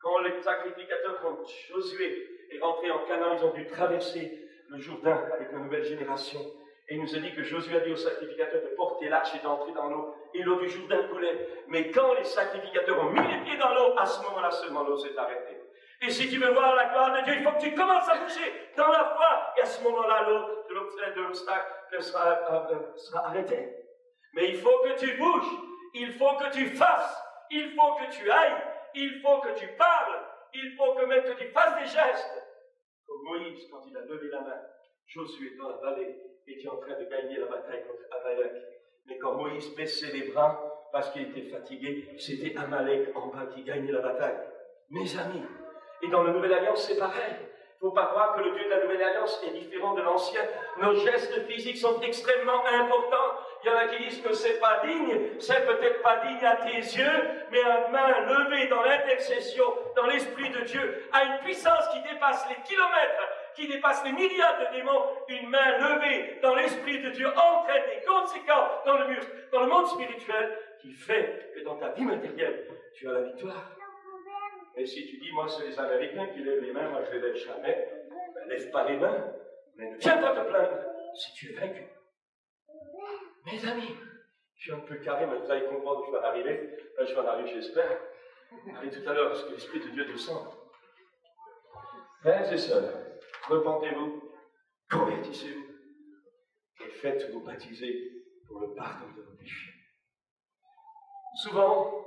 Quand les sacrificateurs, quand Josué est rentré en Canaan, ils ont dû traverser le Jourdain avec la nouvelle génération. Et il nous a dit que Josué a dit aux sacrificateurs de porter l'arche et d'entrer dans l'eau, et l'eau du Jourdain coulait. Mais quand les sacrificateurs ont mis les pieds dans l'eau, à ce moment-là seulement l'eau s'est arrêtée. Et si tu veux voir la gloire de Dieu, il faut que tu commences à bouger dans la foi, et à ce moment-là, l'eau de l'obstacle sera arrêtée. Mais il faut que tu bouges, il faut que tu fasses, il faut que tu ailles, il faut que tu parles, il faut que même que tu fasses des gestes. Comme Moïse, quand il a levé la main, Josué dans la vallée était en train de gagner la bataille contre Amalek. Mais quand Moïse baissait les bras parce qu'il était fatigué, c'était Amalek en bas qui gagnait la bataille. Mes amis, et dans la Nouvelle Alliance, c'est pareil. Il ne faut pas croire que le Dieu de la Nouvelle Alliance est différent de l'Ancien. Nos gestes physiques sont extrêmement importants. Il y en a qui disent que c'est pas digne, c'est peut-être pas digne à tes yeux, mais une main levée dans l'intercession, dans l'Esprit de Dieu, a une puissance qui dépasse les kilomètres, qui dépasse les milliards de démons. Une main levée dans l'Esprit de Dieu entraîne des conséquences dans le monde spirituel, qui fait que dans ta vie matérielle, tu as la victoire. Et si tu dis, moi, c'est les Américains qui lèvent les mains, moi, je ne les lève jamais, ben, lève pas les mains, mais ne viens pas te plaindre si tu es vaincu. Mes amis, je suis un peu carré, mais vous allez comprendre que je vais en arriver. Je vais en arriver, j'espère. Allez tout à l'heure, parce que l'Esprit de Dieu descend. Frères et sœurs, repentez-vous, convertissez-vous, et faites-vous baptiser pour le pardon de vos péchés. Souvent,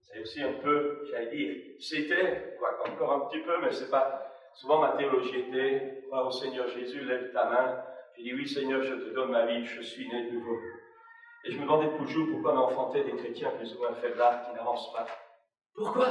c'est aussi un peu, j'allais dire, c'était, encore un petit peu, mais c'est pas, souvent ma théologie était, crois au Seigneur Jésus, lève ta main, je dis oui Seigneur, je te donne ma vie, je suis né de nouveau. Et je me demandais toujours pourquoi on enfantait des chrétiens plus ou moins faiblards qui n'avancent pas. Pourquoi?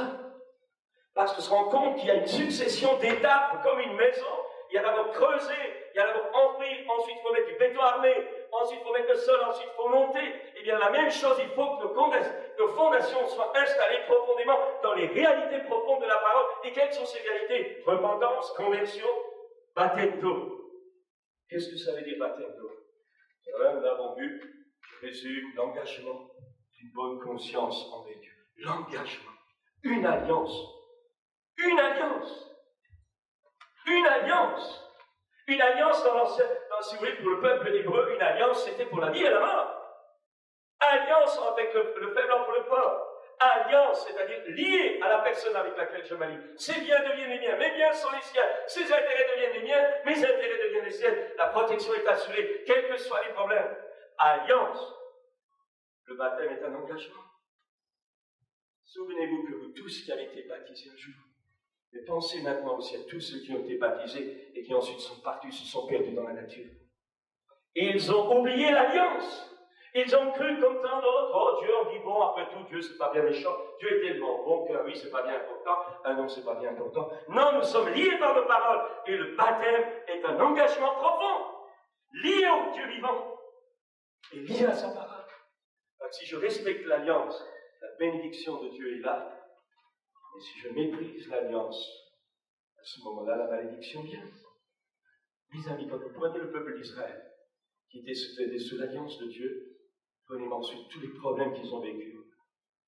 Parce qu'on se rend compte qu'il y a une succession d'étapes comme une maison. Il y a d'abord creuser, il y a d'abord ouvrir, ensuite il faut mettre du béton armé, ensuite il faut mettre le sol, ensuite il faut monter. Eh bien la même chose, il faut que nos fondations soient installées profondément dans les réalités profondes de la parole. Et quelles sont ces réalités? Repentance, conversion, baptême d'eau. Qu'est-ce que ça veut dire baptême d'eau? Nous l'avons vu, je résume, l'engagement d'une bonne conscience envers Dieu. L'engagement, une alliance. Une alliance. Une alliance. Une alliance dans l'ancien, si vous voulez, pour le peuple hébreu, une alliance, c'était pour la vie et la mort. Alliance avec le faible pour le fort. Alliance, c'est-à-dire liée à la personne avec laquelle je m'allie. Ses biens deviennent les miens, mes biens sont les siens. Ses intérêts deviennent les miens, mes intérêts deviennent les siens. La protection est assurée, quels que soient les problèmes. Alliance. Le baptême est un engagement. Souvenez-vous que vous tous qui avez été baptisés un jour, mais pensez maintenant aussi à tous ceux qui ont été baptisés et qui ensuite sont partis, se sont perdus dans la nature. Et ils ont oublié l'alliance. Ils ont cru comme tant d'autres, oh Dieu, on dit bon, après tout, Dieu c'est pas bien méchant, Dieu est tellement bon que oui, c'est pas bien important, ah non, c'est pas bien important. Non, nous sommes liés par nos paroles, et le baptême est un engagement profond, lié au Dieu vivant, et lié à sa parole. Donc, si je respecte l'alliance, la bénédiction de Dieu est là, et si je méprise l'alliance, à ce moment-là, la malédiction vient. Mes amis, quand vous prenez le peuple d'Israël, qui était sous l'alliance de Dieu, prenez ensuite tous les problèmes qu'ils ont vécus,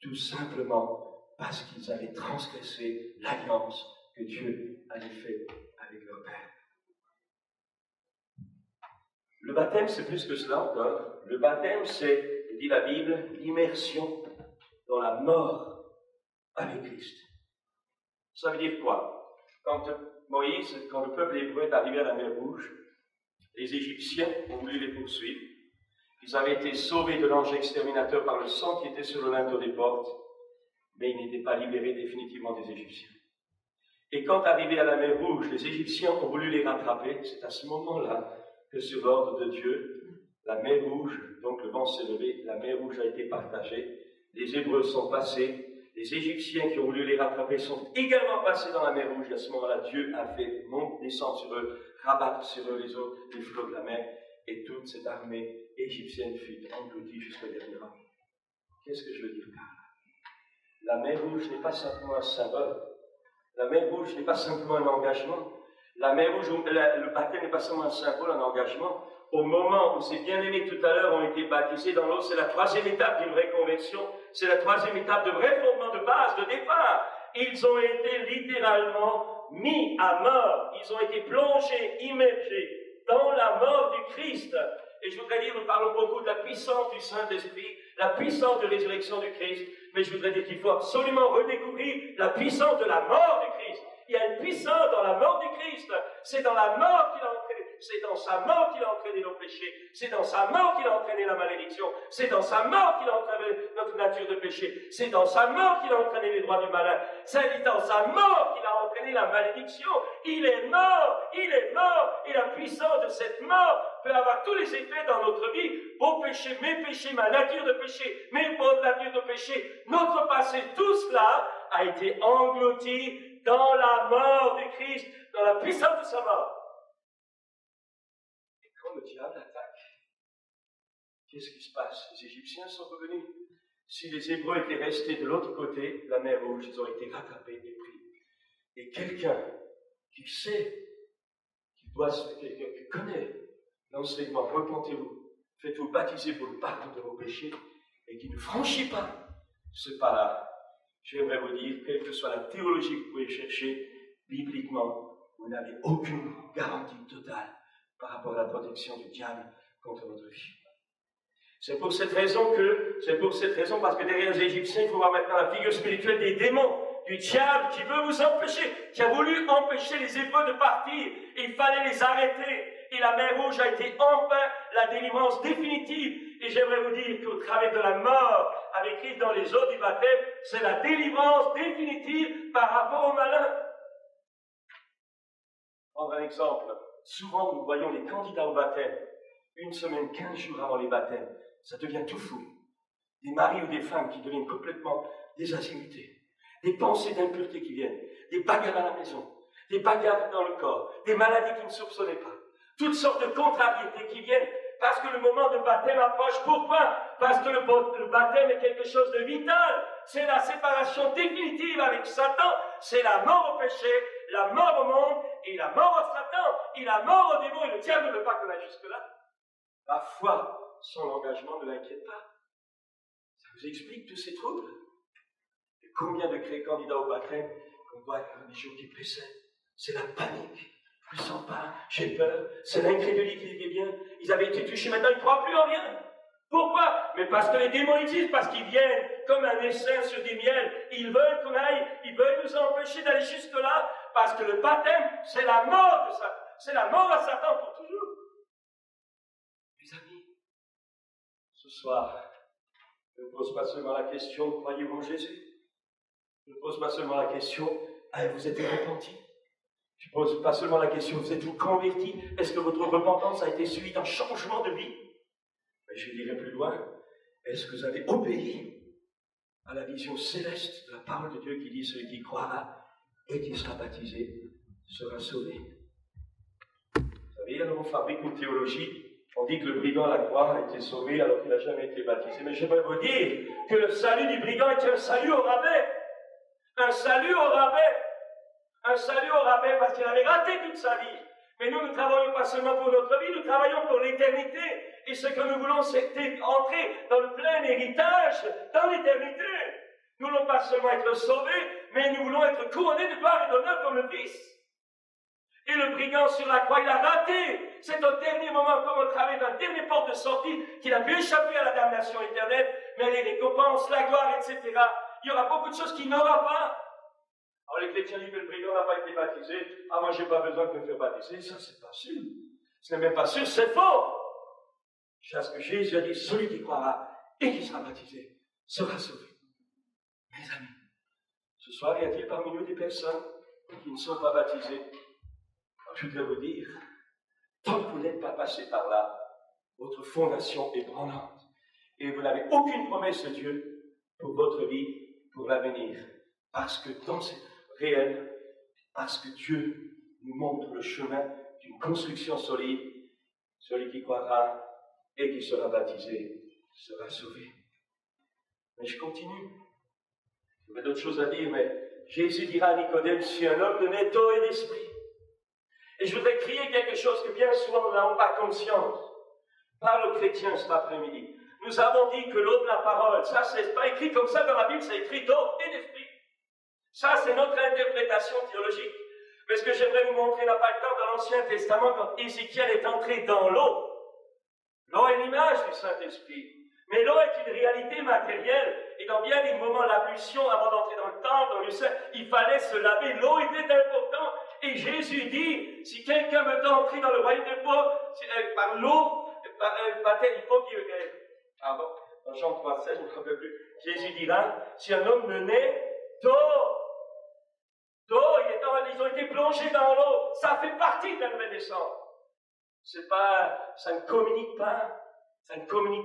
tout simplement parce qu'ils avaient transgressé l'alliance que Dieu avait faite avec leur Père. Le baptême, c'est plus que cela encore. Le baptême, c'est, dit la Bible, l'immersion dans la mort avec Christ. Ça veut dire quoi? Quand le peuple hébreu est arrivé à la mer Rouge, les Égyptiens ont voulu les poursuivre. Ils avaient été sauvés de l'ange exterminateur par le sang qui était sur le linteau des portes, mais ils n'étaient pas libérés définitivement des Égyptiens. Et quand arrivés à la mer Rouge, les Égyptiens ont voulu les rattraper. C'est à ce moment-là que sur l'ordre de Dieu, la mer Rouge, donc le vent s'est levé, la mer Rouge a été partagée, les Hébreux sont passés, les Égyptiens qui ont voulu les rattraper sont également passés dans la mer Rouge. Et à ce moment-là, Dieu a fait descendre sur eux, rabattre sur eux les eaux, les flots de la mer, et toute cette armée égyptienne fut engloutie jusqu'au dernier homme. Qu'est-ce que je veux dire par là? La mer Rouge n'est pas simplement un symbole. La mer Rouge n'est pas simplement un engagement. La mer Rouge, le baptême n'est pas seulement un symbole, un engagement. Au moment où ces bien-aimés tout à l'heure ont été baptisés dans l'eau, c'est la troisième étape d'une vraie conversion. C'est la troisième étape de vrai fondement de base, de départ. Ils ont été littéralement mis à mort. Ils ont été plongés, immergés dans la mort du Christ. Et je voudrais dire, nous parlons beaucoup de la puissance du Saint-Esprit, la puissance de résurrection du Christ, mais je voudrais dire qu'il faut absolument redécouvrir la puissance de la mort du Christ. Il y a une puissance dans la mort du Christ. C'est dans la mort qu'il a entraîné. C'est dans sa mort qu'il a entraîné nos péchés. C'est dans sa mort qu'il a entraîné la malédiction. C'est dans sa mort qu'il a entraîné notre nature de péché. C'est dans sa mort qu'il a entraîné les droits du malin. C'est dans sa mort qu'il a entraîné la malédiction. Il est mort. Il est mort. Et la puissance de cette mort peut avoir tous les effets dans notre vie. Vos péchés, mes péchés, ma nature de péché, votre nature de péché, notre passé, tout cela a été englouti dans la mort du Christ, dans la puissance de sa mort. Et quand le diable attaque, qu'est-ce qui se passe? Les Égyptiens sont revenus. Si les Hébreux étaient restés de l'autre côté, la mer Rouge, ils auraient été rattrapés et pris. Et quelqu'un qui sait, quelqu'un qui connaît l'enseignement, repentez-vous, faites-vous baptiser pour le pardon de vos péchés, et qui ne franchit pas ce pas-là, j'aimerais vous dire, quelle que soit la théologie que vous pouvez chercher, bibliquement, vous n'avez aucune garantie totale par rapport à la protection du diable contre votre vie. C'est pour cette raison, parce que derrière les Égyptiens, il faut voir maintenant la figure spirituelle des démons, du diable qui veut vous empêcher, qui a voulu empêcher les Hébreux de partir. Il fallait les arrêter. Et la mer Rouge a été enfin la délivrance définitive. Et j'aimerais vous dire qu'au travers de la mort, avec Christ dans les eaux du baptême, c'est la délivrance définitive par rapport au malin. Prendre un exemple. Souvent, nous voyons les candidats au baptême, une semaine, 15 jours avant les baptêmes. Ça devient tout fou. Des maris ou des femmes qui deviennent complètement désazimutés. Des pensées d'impureté qui viennent. Des bagarres à la maison. Des bagarres dans le corps. Des maladies qui ne soupçonnaient pas. Toutes sortes de contrariétés qui viennent parce que le moment de baptême approche. Pourquoi? Parce que le baptême est quelque chose de vital. C'est la séparation définitive avec Satan. C'est la mort au péché, la mort au monde et la mort à Satan et la mort au démon. Et le diable ne veut pas qu'on aille jusque-là. La foi, son engagement ne l'inquiète pas. Ça vous explique tous ces troubles? Et combien de candidats au baptême qu'on voit dans les jours qui précèdent? C'est la panique. Je ne sens pas, j'ai peur. C'est l'incrédulité qui vient. Ils avaient été touchés, maintenant ils ne croient plus en rien. Pourquoi? Mais parce que les démons existent, parce qu'ils viennent comme un essaim sur des miels. Ils veulent qu'on aille, ils veulent nous empêcher d'aller jusque-là, parce que le baptême, c'est la mort de Satan. C'est la mort à Satan pour toujours. Mes amis, ce soir, je ne pose pas seulement la question, croyez-vous en Jésus? Je ne pose pas seulement la question, avez-vous été repenti? Je ne pose pas seulement la question, vous êtes-vous converti? Est-ce que votre repentance a été suivie d'un changement de vie? Mais je dirais plus loin, est-ce que vous avez obéi à la vision céleste de la parole de Dieu qui dit, celui qui croira et qui sera baptisé sera sauvé? Vous savez, alors on fabrique une théologie, on dit que le brigand à la croix a été sauvé alors qu'il n'a jamais été baptisé. Mais j'aimerais vous dire que le salut du brigand est un salut au rabais. Un salut au rabais. Un salut au rabais parce qu'il avait raté toute sa vie. Mais nous ne travaillons pas seulement pour notre vie, nous travaillons pour l'éternité. Et ce que nous voulons, c'est entrer dans le plein héritage, dans l'éternité. Nous ne voulons pas seulement être sauvés, mais nous voulons être couronnés de gloire et d'honneur comme le Fils. Et le brigand sur la croix, il a raté. C'est au dernier moment, comme au travers d'un dernier porte de sortie, qu'il a pu échapper à la damnation éternelle, mais les récompenses, la gloire, etc. Il y aura beaucoup de choses qu'il n'aura pas. Alors les chrétiens disent que le brigand n'a pas été baptisé. Ah, moi, je n'ai pas besoin de me faire baptiser. Ça, c'est pas sûr. Ce n'est même pas sûr, c'est faux. Parce que Jésus a dit, celui qui croira et qui sera baptisé sera sauvé. Mes amis, ce soir, y a-t-il parmi nous des personnes qui ne sont pas baptisées? Alors, je voudrais vous dire, tant que vous n'êtes pas passé par là, votre fondation est branlante. Et vous n'avez aucune promesse de Dieu pour votre vie, pour l'avenir. Parce que dans cette réel, parce que Dieu nous montre le chemin d'une construction solide. Celui qui croira et qui sera baptisé sera sauvé. Mais je continue. Il y a d'autres choses à dire, mais Jésus dira à Nicodème, je suis un homme de nez, d'eau et d'esprit. Et je voudrais crier quelque chose que bien souvent nous n'avons pas conscience. Parle aux chrétiens cet après-midi. Nous avons dit que l'eau de la parole, ça c'est pas écrit comme ça dans la Bible, c'est écrit d'eau et d'esprit. Ça, c'est notre interprétation théologique. Mais ce que j'aimerais vous montrer n'a pas le temps dans l'Ancien Testament, quand Ézéchiel est entré dans l'eau, L'eau est l'image du Saint-Esprit. Mais l'eau est une réalité matérielle. Et dans bien des moments, l'ablution, avant d'entrer dans le temple, dans le Saint, il fallait se laver. L'eau était importante. Et Jésus dit, si quelqu'un veut entrer dans le royaume des bois, par l'eau, il faut qu'il... Pardon, dans Jean 3,16, je ne me rappelle plus. Jésus dira, si un homme ne naît d'eau, ils ont été plongés dans l'eau. Ça fait partie de la nouvelle naissance. Ça ne communique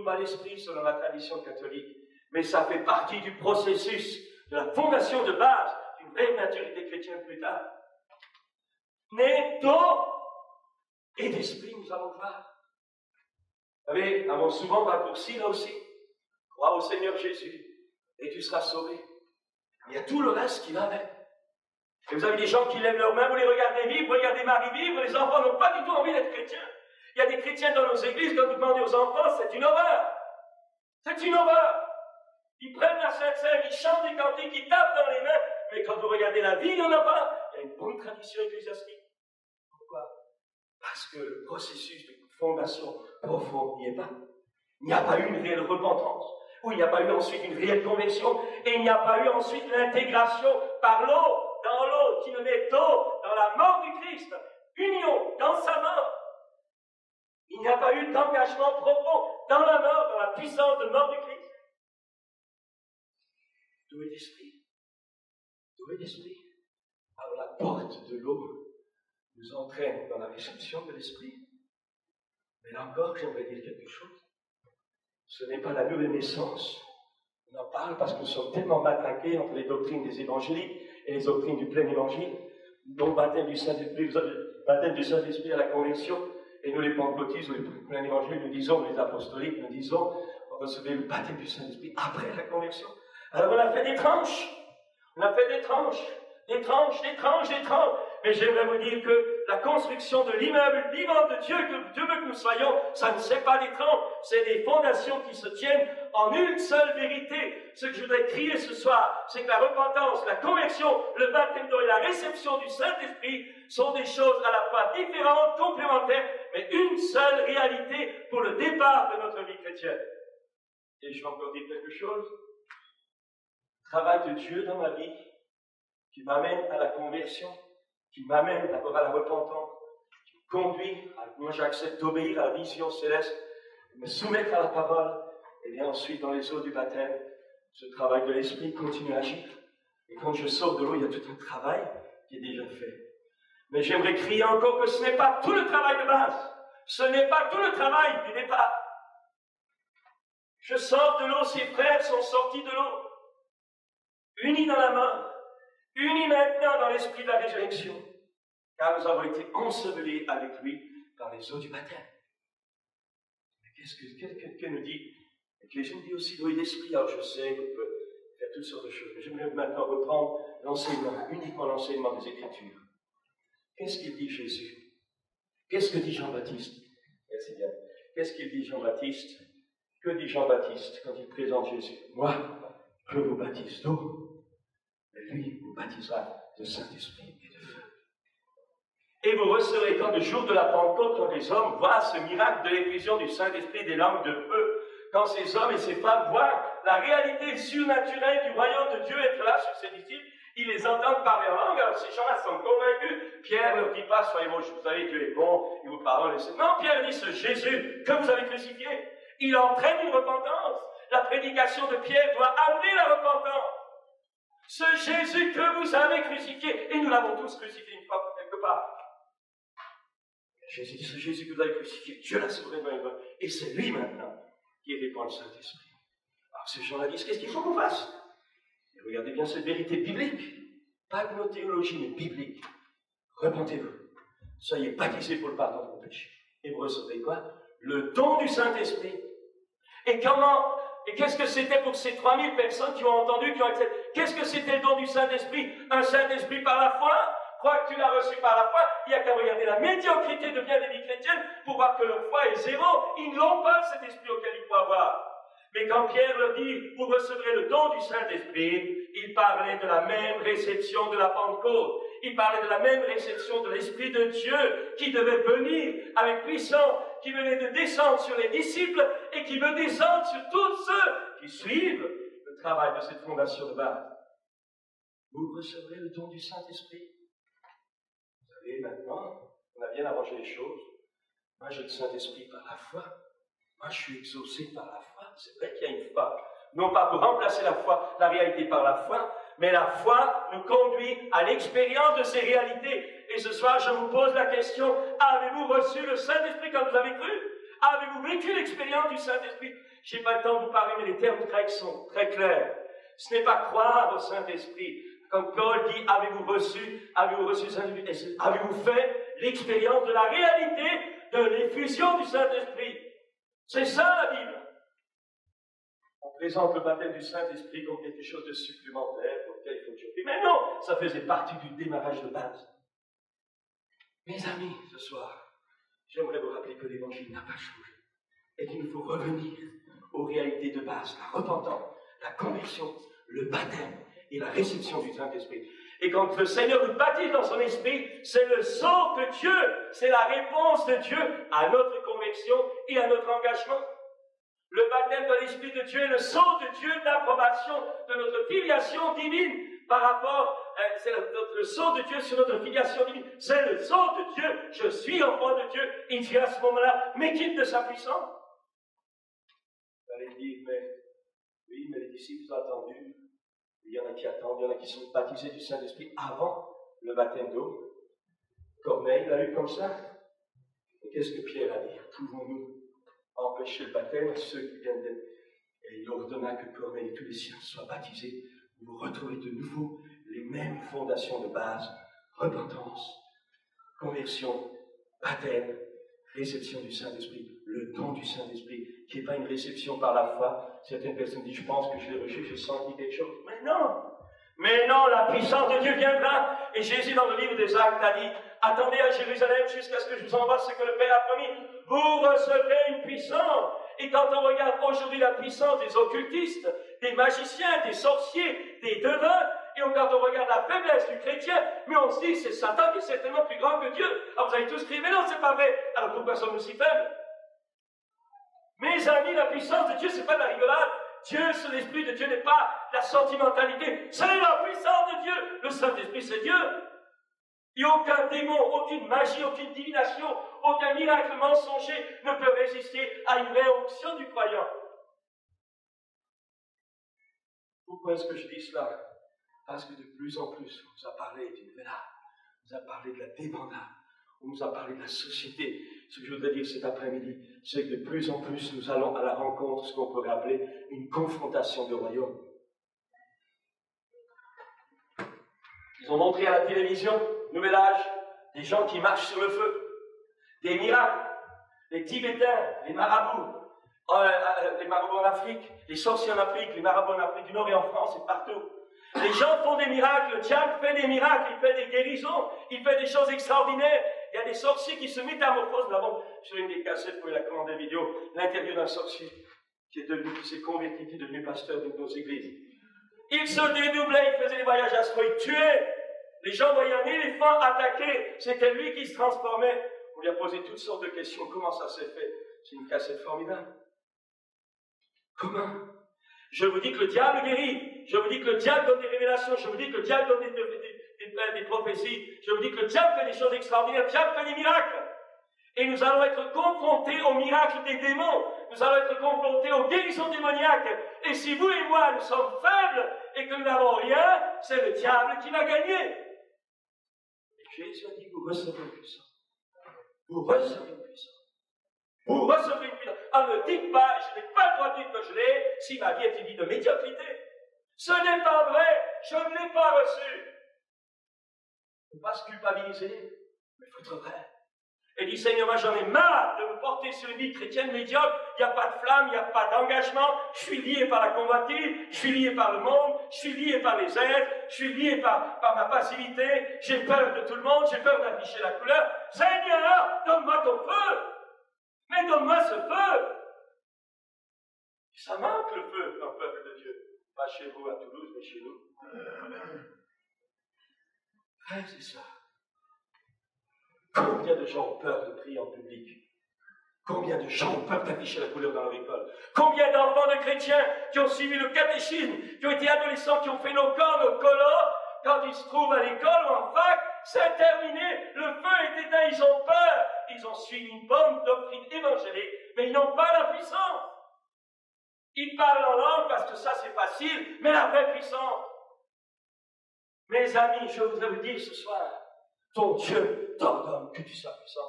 pas l'esprit selon la tradition catholique, mais ça fait partie du processus, de la fondation de base d'une vraie maturité chrétienne plus tard. Né d'eau et d'esprit, nous allons voir. Vous savez, avons souvent raccourci là aussi. Crois au Seigneur Jésus et tu seras sauvé. Il y a tout le reste qui va avec. Et vous avez des gens qui lèvent leurs mains, vous les regardez vivre, regardez Marie vivre, les enfants n'ont pas du tout envie d'être chrétiens. Il y a des chrétiens dans nos églises, quand vous demandez aux enfants, c'est une horreur. C'est une horreur. Ils prennent la Sainte Seine, ils chantent des cantiques, ils tapent dans les mains, mais quand vous regardez la vie, il n'y en a pas. Il y a une bonne tradition ecclésiastique. Pourquoi? Parce que le processus de fondation profonde n'y est pas. Il n'y a pas eu une réelle repentance, ou il n'y a pas eu ensuite une réelle conversion, et il n'y a pas eu ensuite l'intégration par l'eau, dans l'eau qui ne met d'eau, dans la mort du Christ, union dans sa mort. Il n'y a pas eu d'engagement profond dans la mort, dans la puissance de mort du Christ. D'où est l'esprit? D'où est l'esprit? Alors la porte de l'eau nous entraîne dans la réception de l'esprit. Mais là encore, j'aimerais dire quelque chose. Ce n'est pas la nouvelle naissance. On en parle parce que nous sommes tellement matraqués entre les doctrines des évangéliques et les doctrines du plein évangile, dont le baptême du Saint-Esprit à la conversion. Et nous, les pentecôtistes, ou les plein évangile, nous disons, les apostoliques, nous disons, on recevait le baptême du Saint-Esprit après la conversion. Alors on a fait des tranches. On a fait des tranches. Des tranches. Mais j'aimerais vous dire que la construction de l'immeuble vivant de Dieu, que Dieu veut que nous soyons, ça ne c'est pas des tranches, c'est des fondations qui se tiennent en une seule vérité. Ce que je voudrais crier ce soir, c'est que la repentance, la conversion, le baptême d'eau et la réception du Saint-Esprit sont des choses à la fois différentes, complémentaires, mais une seule réalité pour le départ de notre vie chrétienne. Et je vais encore dire quelque chose. Le travail de Dieu dans ma vie, qui m'amène à la conversion, qui m'amène d'abord à la repentance, qui me conduit à, moi j'accepte d'obéir à la vision céleste, de me soumettre à la parole, et bien ensuite dans les eaux du baptême, ce travail de l'esprit continue à agir. Et quand je sors de l'eau, il y a tout un travail qui est déjà fait. Mais j'aimerais crier encore que ce n'est pas tout le travail de base, ce n'est pas tout le travail du départ. Je sors de l'eau, ses frères sont sortis de l'eau, unis dans la mort, unis maintenant dans l'esprit de la résurrection, car nous avons été ensevelis avec lui par les eaux du baptême. Mais qu'est-ce que nous dit l'Église nous dit aussi l'eau et l'esprit. Alors je sais qu'on peut faire toutes sortes de choses, mais j'aimerais maintenant reprendre l'enseignement, uniquement l'enseignement des Écritures. Qu'est-ce qu'il dit Jésus? Qu'est-ce que dit Jean-Baptiste? Merci bien. Qu'est-ce qu'il dit Jean-Baptiste? Que dit Jean-Baptiste quand il présente Jésus? Moi, je vous baptise d'eau, mais lui vous baptisera de Saint-Esprit et de feu. Et vous recevrez quand le jour de la Pentecôte, quand les hommes voient ce miracle de l'effusion du Saint-Esprit des langues de feu, quand ces hommes et ces femmes voient la réalité surnaturelle du royaume de Dieu être là sur ses disciples, ils les entendent parler en langue, alors ces gens-là sont convaincus. Pierre ne leur dit pas, soyez moches, vous savez, Dieu est bon, il vous pardonne. Non, Pierre dit, ce Jésus que vous avez crucifié, il entraîne une repentance. La prédication de Pierre doit amener la repentance. Ce Jésus que vous avez crucifié, et nous l'avons tous crucifié une fois quelque part. Jésus dit, ce Jésus que vous avez crucifié, Dieu l'a souverainement, et c'est lui maintenant qui répand le Saint-Esprit. Alors ces gens-là disent, qu'est-ce qu'il faut qu'on fasse? Et regardez bien cette vérité biblique, pas de nos théologies, mais biblique. Repentez-vous, soyez baptisés pour le pardon de vos péchés, et vous recevrez quoi? Le don du Saint-Esprit. Et comment? Et qu'est-ce que c'était pour ces 3000 personnes qui ont entendu, qui ont accepté? Qu'est-ce que c'était le don du Saint-Esprit? Un Saint-Esprit par la foi? Crois que tu l'as reçu par la foi, il n'y a qu'à regarder la médiocrité de bien des vies chrétiennes pour voir que leur foi est zéro. Ils n'ont pas cet esprit auquel il faut avoir. Mais quand Pierre leur dit, vous recevrez le don du Saint-Esprit, il parlait de la même réception de la Pentecôte. Il parlait de la même réception de l'Esprit de Dieu qui devait venir avec puissance qui venait de descendre sur les disciples et qui veut descendre sur tous ceux qui suivent le travail de cette fondation de base. Vous recevrez le don du Saint-Esprit. Vous savez, maintenant, on a bien arrangé les choses. Moi, j'ai le Saint-Esprit par la foi. Moi, je suis exaucé par la foi. C'est vrai qu'il y a une foi. Non pas pour remplacer la foi, la réalité par la foi, mais la foi nous conduit à l'expérience de ces réalités. Et ce soir, je vous pose la question, avez-vous reçu le Saint-Esprit quand vous avez cru? Avez-vous vécu l'expérience du Saint-Esprit? Je n'ai pas le temps de vous parler, mais les termes grecs sont très clairs. Ce n'est pas croire au Saint-Esprit. Comme Paul dit, avez-vous reçu le Saint-Esprit? Avez-vous fait l'expérience de la réalité de l'effusion du Saint-Esprit? C'est ça la Bible. On présente le baptême du Saint-Esprit comme quelque chose de supplémentaire pour lequel il faut choquer. Mais non, ça faisait partie du démarrage de base. Mes amis, ce soir, j'aimerais vous rappeler que l'Évangile n'a pas changé et qu'il nous faut revenir aux réalités de base, la repentance, la conversion, le baptême et la réception du Saint-Esprit. Et quand le Seigneur nous baptise dans son esprit, c'est le sceau de Dieu, c'est la réponse de Dieu à notre conversion et à notre engagement. Le baptême de l'Esprit de Dieu est le sceau de Dieu d'approbation de notre filiation divine par rapport, c'est le sceau de Dieu sur notre filiation divine. C'est le sceau de Dieu. Je suis enfant de Dieu. Il dit à ce moment-là, mais quitte de sa puissance. Vous allez me dire, mais les disciples ont attendu. Il y en a qui attendent, il y en a qui sont baptisés du Saint-Esprit avant le baptême d'eau. Corneille l'a eu comme ça. Et qu'est-ce que Pierre a dit? Pouvons-nous empêcher le baptême à ceux qui viennent d'être? Et il ordonna que Corneille et tous les siens soient baptisés. Vous retrouvez de nouveau les mêmes fondations de base. Repentance, conversion, baptême, réception du Saint-Esprit, le don du Saint-Esprit, qui n'est pas une réception par la foi. Certaines personnes disent, je pense que je l'ai reçu, je sens quelque chose. Mais non, la puissance de Dieu viendra. Et Jésus, dans le livre des Actes, a dit, attendez à Jérusalem jusqu'à ce que je vous envoie ce que le Père a promis. Vous recevrez une puissance. Et quand on regarde aujourd'hui la puissance des occultistes, des magiciens, des sorciers, des devins, et quand on regarde la faiblesse du chrétien, mais on se dit, c'est Satan qui est certainement plus grand que Dieu. Alors vous avez tous crié, mais non, c'est pas vrai. Alors pourquoi sommes-nous si faibles? Mes amis, la puissance de Dieu, c'est pas de la rigolade. Dieu, c'est l'Esprit de Dieu n'est pas la sentimentalité, c'est la puissance de Dieu. Le Saint-Esprit, c'est Dieu. Et aucun démon, aucune magie, aucune divination, aucun miracle mensonger ne peut résister à une vraie onction du croyant. Pourquoi est-ce que je dis cela? Parce que de plus en plus, on nous a parlé du nouvel âge, on nous a parlé de la débandade, on nous a parlé de la société. Ce que je voudrais dire cet après-midi, c'est que de plus en plus, nous allons à la rencontre de ce qu'on pourrait appeler une confrontation de royaumes. Ils ont montré à la télévision, nouvel âge, des gens qui marchent sur le feu, des miracles, les Tibétains, les marabouts en Afrique, les sorciers en Afrique, les marabouts en Afrique du Nord et en France et partout. Les gens font des miracles, le diable fait des miracles, il fait des guérisons, il fait des choses extraordinaires. Il y a des sorciers qui se métamorphosent. Nous avons sur une des cassettes, vous pouvez la commander vidéo, l'interview d'un sorcier qui s'est converti, qui est devenu pasteur d'une de nos églises. Il se dédoublait, il faisait des voyages astraux, il tuait. Les gens voyaient un éléphant attaquer, c'était lui qui se transformait. On lui a posé toutes sortes de questions. Comment ça s'est fait? C'est une cassette formidable. Comment? Je vous dis que le diable guérit. Je vous dis que le diable donne des révélations. Je vous dis que le diable donne des prophéties. Je vous dis que le diable fait des choses extraordinaires. Le diable fait des miracles. Et nous allons être confrontés aux miracles des démons. Nous allons être confrontés aux guérisons démoniaques. Et si vous et moi, nous sommes faibles et que nous n'avons rien, c'est le diable qui va gagner. Et Jésus a dit, vous recevrez une puissance. Vous recevrez une puissance. Vous recevrez une puissance. Alors ne dites pas, je n'ai pas le droit de dire que je l'ai, si ma vie est une vie de médiocrité. Ce n'est pas vrai, je ne l'ai pas reçu. Il ne faut pas se culpabiliser, mais il faut être vrai. Et dit, Seigneur, moi j'en ai marre de me porter sur une vie chrétienne médiocre, il n'y a pas de flamme, il n'y a pas d'engagement, je suis lié par la convoitise, je suis lié par le monde, je suis lié par les êtres, je suis lié par ma passivité, j'ai peur de tout le monde, j'ai peur d'afficher la couleur. Seigneur, donne-moi ton feu, mais donne-moi ce feu. Ça manque le feu dans le peuple de Dieu. Pas chez vous à Toulouse, mais chez nous. C'est ça. Combien de gens ont peur de prier en public? Combien de gens peuvent afficher la couleur dans leur école? Combien d'enfants de chrétiens qui ont suivi le catéchisme, qui ont été adolescents, qui ont fait nos camps, nos colos, quand ils se trouvent à l'école ou en fac, c'est terminé, le feu est éteint, ils ont peur, ils ont suivi une bonne doctrine évangélique, mais ils n'ont pas la puissance. Ils parlent en langue parce que ça c'est facile, mais la vraie puissance. Mes amis, je voudrais vous dire ce soir, ton Dieu t'ordonne que tu sois puissant.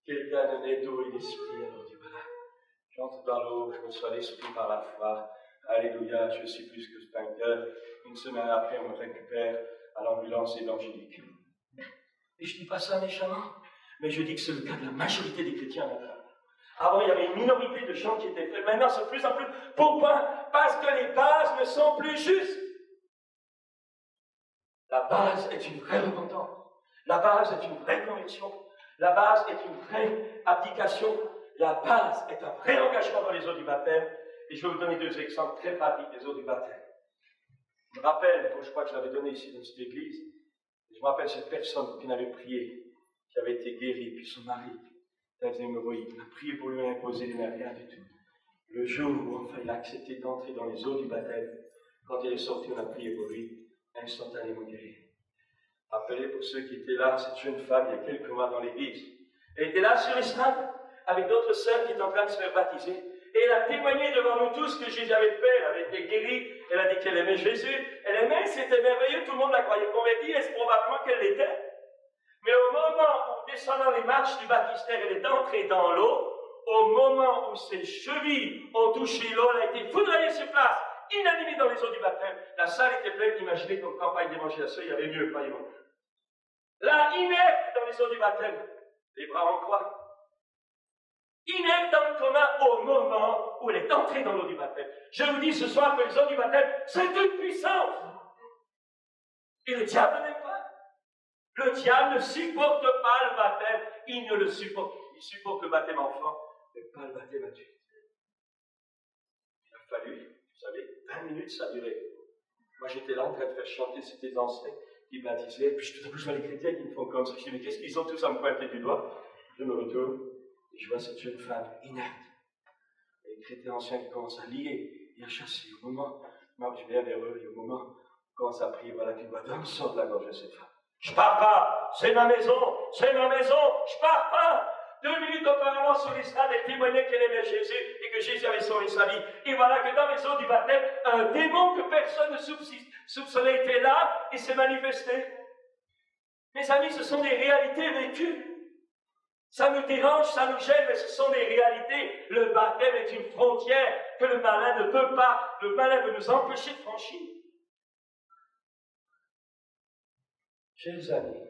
Quelqu'un de naît d'eau et d'esprit, alors dit voilà, j'entre dans l'eau, je reçois l'esprit par la foi. Alléluia, je suis plus que vainqueur. Une semaine après, on me récupère à l'ambulance évangélique. Et je ne dis pas ça méchamment, mais je dis que c'est le cas de la majorité des chrétiens maintenant. Avant, il y avait une minorité de gens qui étaient faits. Maintenant, c'est de plus en plus. Pourquoi? Parce que les bases ne sont plus justes. La base est une vraie repentance. La base est une vraie conviction. La base est une vraie application. La base est un vrai engagement dans les eaux du baptême. Et je vais vous donner deux exemples très pratiques des eaux du baptême. Je me rappelle, je crois que je l'avais donné ici dans cette église, je me rappelle cette personne qui m'avait prié, qui avait été guérie, puis son mari, il avait hémorroïdes. On a prié pour lui imposer, il n'avait rien du tout. Le jour où enfin il a accepté d'entrer dans les eaux du baptême, quand il est sorti, on a prié pour lui, instantanément guéri. Rappelez pour ceux qui étaient là, cette jeune femme, il y a quelques mois dans l'église, elle était là sur l'estrade, avec d'autres sœurs qui étaient en train de se faire baptiser. Et elle a témoigné devant nous tous que Jésus avait fait, elle avait été guérie, elle a dit qu'elle aimait Jésus, elle aimait, c'était merveilleux, tout le monde la croyait convertie, et c'est probablement qu'elle l'était. Mais au moment où, descendant les marches du baptistère, elle est entrée dans l'eau, au moment où ses chevilles ont touché l'eau, elle a été foudroyée sur place, inanimée dans les eaux du baptême. La salle était pleine, imaginez comme campagne d'évangélisation, il y avait mieux, croyez-moi. Là, inerte dans les eaux du baptême, les bras en croix. Inerte dans le coma au moment où elle est entrée dans l'eau du baptême. Je vous dis ce soir que les eaux du baptême, c'est une puissance. Et le diable n'aime pas. Le diable ne supporte pas le baptême. Il ne le supporte. Il supporte le baptême enfant, mais pas le baptême adulte. Il a fallu, vous savez, 20 minutes ça a duré. Moi j'étais là en train de faire chanter ces anciens qui baptisaient, puis tout à coup je vois les chrétiens qui me font comme ça. Je dis, mais qu'est-ce qu'ils ont tous à me pointer du doigt? Je me retourne. Et je vois cette jeune femme inerte. Et les chrétiens anciens qui commencent à lier et à chasser. Au moment, moi je viens vers eux, et au moment où on commence à prier, voilà qu'une voix d'homme sort de la gorge de cette femme. Je pars pas, c'est ma maison, je pars pas. 2 minutes auparavant sur l'estrade, elle témoignait qu'elle aimait Jésus et que Jésus avait sauvé sa vie. Et voilà que dans les eaux du baptême, un démon que personne ne soupçonnait était là et s'est manifesté. Mes amis, ce sont des réalités vécues. Ça nous dérange, ça nous gêne, mais ce sont des réalités. Le baptême est une frontière que le malin ne peut pas, le malin veut nous empêcher de franchir. Chers amis,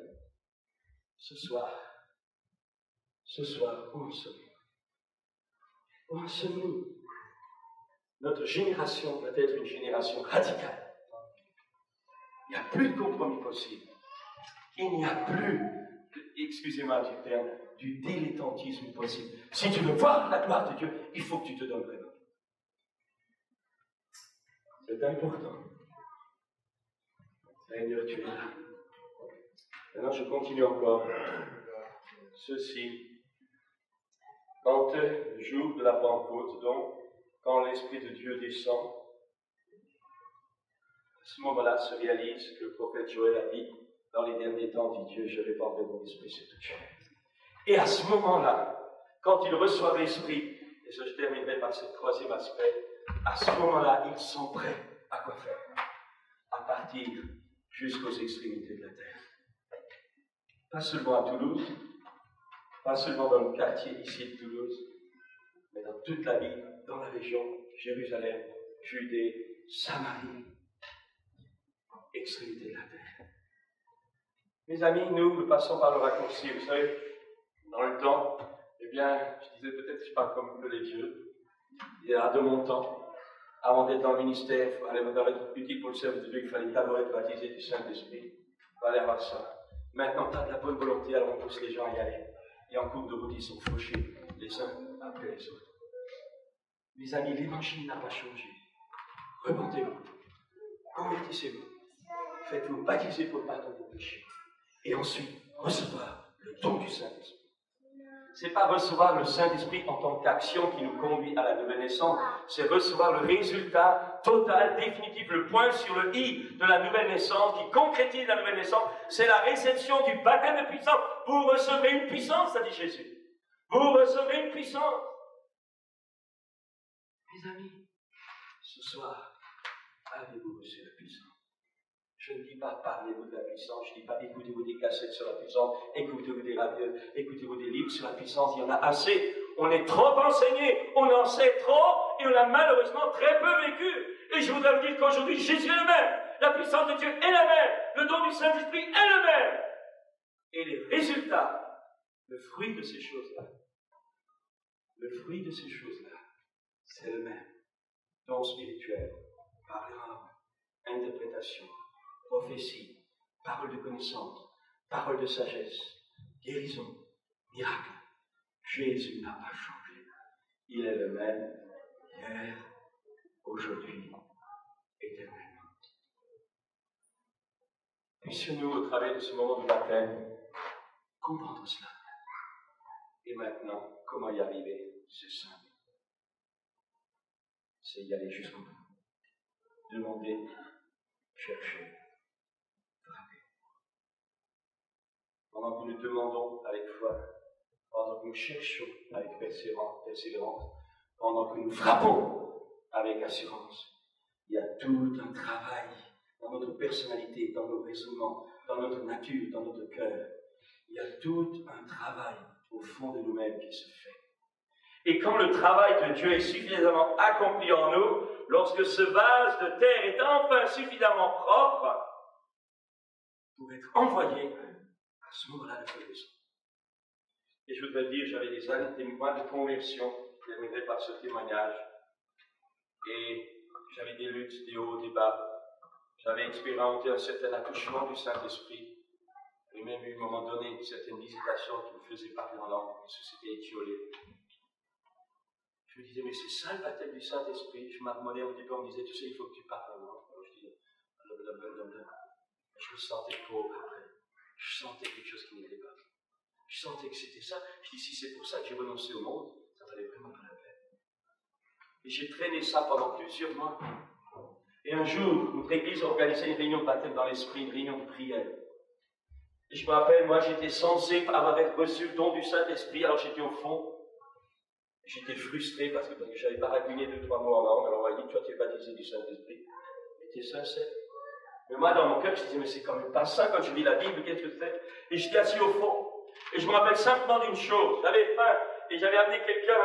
ce soir, où en sommes-nous? Où en sommes-nous? Notre génération doit être une génération radicale. Il n'y a plus de compromis possible. Il n'y a plus, excusez-moi du terme, du dilettantisme possible. Si tu veux voir la gloire de Dieu, il faut que tu te donnes vraiment. C'est important. Seigneur, tu es là. Maintenant, je continue encore. Ceci. Quand le jour de la Pentecôte, donc, quand l'Esprit de Dieu descend, à ce moment-là se réalise ce que le prophète Joël a dit, dans les derniers temps, dit Dieu, je répandrai mon esprit sur toute chair. Et à ce moment-là, quand ils reçoivent l'Esprit, et je terminerai par ce troisième aspect, à ce moment-là, ils sont prêts à quoi faire? À partir jusqu'aux extrémités de la terre. Pas seulement à Toulouse, pas seulement dans le quartier ici de Toulouse, mais dans toute la ville, dans la région, Jérusalem, Judée, Samarie, extrémité de la terre. Mes amis, nous passons par le raccourci, vous savez, dans le temps, eh bien, je disais peut-être, je parle comme un peu les vieux, il y a de mon temps, avant d'être dans le ministère, il fallait être utile pour le service de Dieu, il fallait d'abord être baptisé du Saint-Esprit, il fallait avoir ça. Maintenant, tu as de la bonne volonté, alors on pousse les gens à y aller. Et en cours de route, ils sont fauchés, les uns après les autres. Mes amis, l'évangile n'a pas changé. Repentez-vous, convertissez-vous, faites-vous baptiser pour le pardon de vos péchés, et ensuite recevoir le don du Saint-Esprit. Ce n'est pas recevoir le Saint-Esprit en tant qu'action qui nous conduit à la nouvelle naissance, c'est recevoir le résultat total, définitif, le point sur le i de la nouvelle naissance, qui concrétise la nouvelle naissance, c'est la réception du baptême de puissance. Vous recevrez une puissance, ça dit Jésus. Vous recevrez une puissance. Mes amis, ce soir, avez-vous reçu la puissance? Je ne dis pas parlez-vous de la puissance, je ne dis pas écoutez-vous des cassettes sur la puissance, écoutez-vous des radios, écoutez-vous des livres sur la puissance, il y en a assez. On est trop enseigné, on en sait trop et on a malheureusement très peu vécu. Et je voudrais vous dire qu'aujourd'hui, Jésus est le même, la puissance de Dieu est la même, le don du Saint-Esprit est le même. Et les résultats, le fruit de ces choses-là, c'est le même. Don spirituel, parler en langue, interprétation, prophétie, parole de connaissance, parole de sagesse, guérison, miracle. Jésus n'a pas changé. Il est le même hier, aujourd'hui, éternellement. Puissions-nous, au travers de ce moment de baptême, comprendre cela. Et maintenant, comment y arriver? C'est simple. C'est y aller jusqu'au bout. Demander, chercher, frapper. Pendant que nous demandons avec foi, pendant que nous cherchons avec persévérance, pendant que nous frappons avec assurance, il y a tout un travail dans notre personnalité, dans nos raisonnements, dans notre nature, dans notre cœur. Il y a tout un travail au fond de nous-mêmes qui se fait. Et quand le travail de Dieu est suffisamment accompli en nous, lorsque ce vase de terre est enfin suffisamment propre pour être envoyé, à ce moment-là, le feu descend. Et je voudrais dire, j'avais des années, des mois de conversion, terminé par ce témoignage, et j'avais des luttes, des hauts, des bas. J'avais expérimenté un certain accouchement du Saint-Esprit, et même eu, à un moment donné, une certaine visitation qui me faisait parler en langue, et ça s'était étiolé. Je me disais, mais c'est ça le baptême du Saint-Esprit. Je m'armonnais un petit peu, on me disait, tu sais, il faut que tu parles en langue. Alors je disais, blablabla. Je me sentais pauvre après. Je sentais quelque chose qui n'était pas. Je sentais que c'était ça. Je dis, si c'est pour ça que j'ai renoncé au monde, ça valait vraiment pas la peine. Et j'ai traîné ça pendant plusieurs mois. Et un jour, notre église organisait une réunion de baptême dans l'esprit, une réunion de prière. Et je me rappelle, moi, j'étais censé avoir reçu le don du Saint-Esprit, alors j'étais au fond. J'étais frustré parce que j'avais baragouiné 2-3 mots en langue. Alors on m'a dit, toi tu es baptisé du Saint-Esprit. Mais tu es sincère. Mais moi dans mon cœur, je disais, mais c'est quand même pas ça quand je lis la Bible, qu'est-ce que c'est? Et j'étais assis au fond. Et je me rappelle simplement d'une chose. J'avais faim et j'avais amené quelqu'un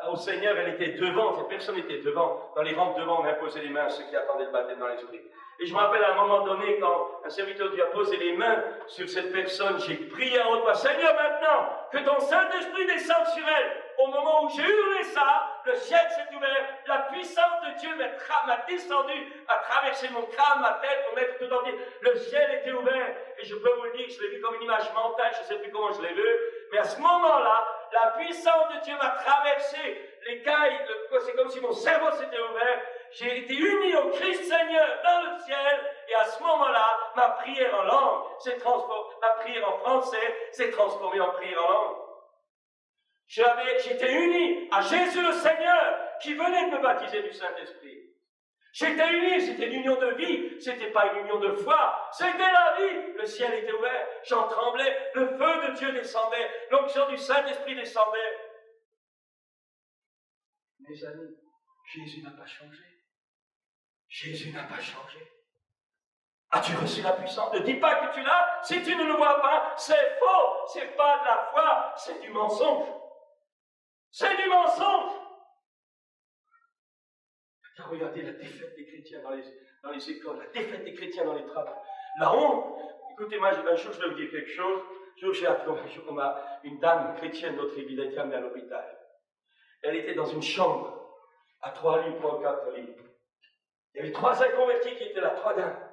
au Seigneur, elle était devant, cette personne était devant. Dans les rangs de devant, on imposait les mains à ceux qui attendaient le baptême dans l'Esprit. Et je me rappelle à un moment donné, quand un serviteur de Dieu a posé les mains sur cette personne, j'ai prié à haute voix, Seigneur, maintenant, que ton Saint-Esprit descende sur elle. Au moment où j'ai hurlé ça, le ciel s'est ouvert, la puissance de Dieu m'a descendu, a traversé mon crâne, ma tête, mon être tout entier. Le ciel était ouvert, et je peux vous le dire, je l'ai vu comme une image mentale, je ne sais plus comment je l'ai vu, mais à ce moment-là, la puissance de Dieu m'a traversé les cailles, c'est comme si mon cerveau s'était ouvert. J'ai été uni au Christ Seigneur dans le ciel, et à ce moment-là, ma prière en langue s'est transformée, ma prière en français s'est transformée en prière en langue. J'étais uni à Jésus le Seigneur qui venait de me baptiser du Saint-Esprit. J'étais uni, c'était une union de vie, c'était pas une union de foi, c'était la vie. Le ciel était ouvert, j'en tremblais, le feu de Dieu descendait, l'onction du Saint-Esprit descendait. Mes amis, Jésus n'a pas changé. Jésus n'a pas changé. As-tu reçu la puissance? Ne dis pas que tu l'as, si tu ne le vois pas, c'est faux, c'est pas de la foi, c'est du mensonge. C'est du mensonge. Regardez la défaite des chrétiens dans les écoles, la défaite des chrétiens dans les travaux, la honte. Écoutez-moi, un jour je vais vous dire quelque chose. Un jour j'ai appris, une dame chrétienne de notre église a été amenée à l'hôpital. Elle était dans une chambre à 3 lits, 3 ou 4 lits. Il y avait 3 inconvertis qui étaient là, 3 dames.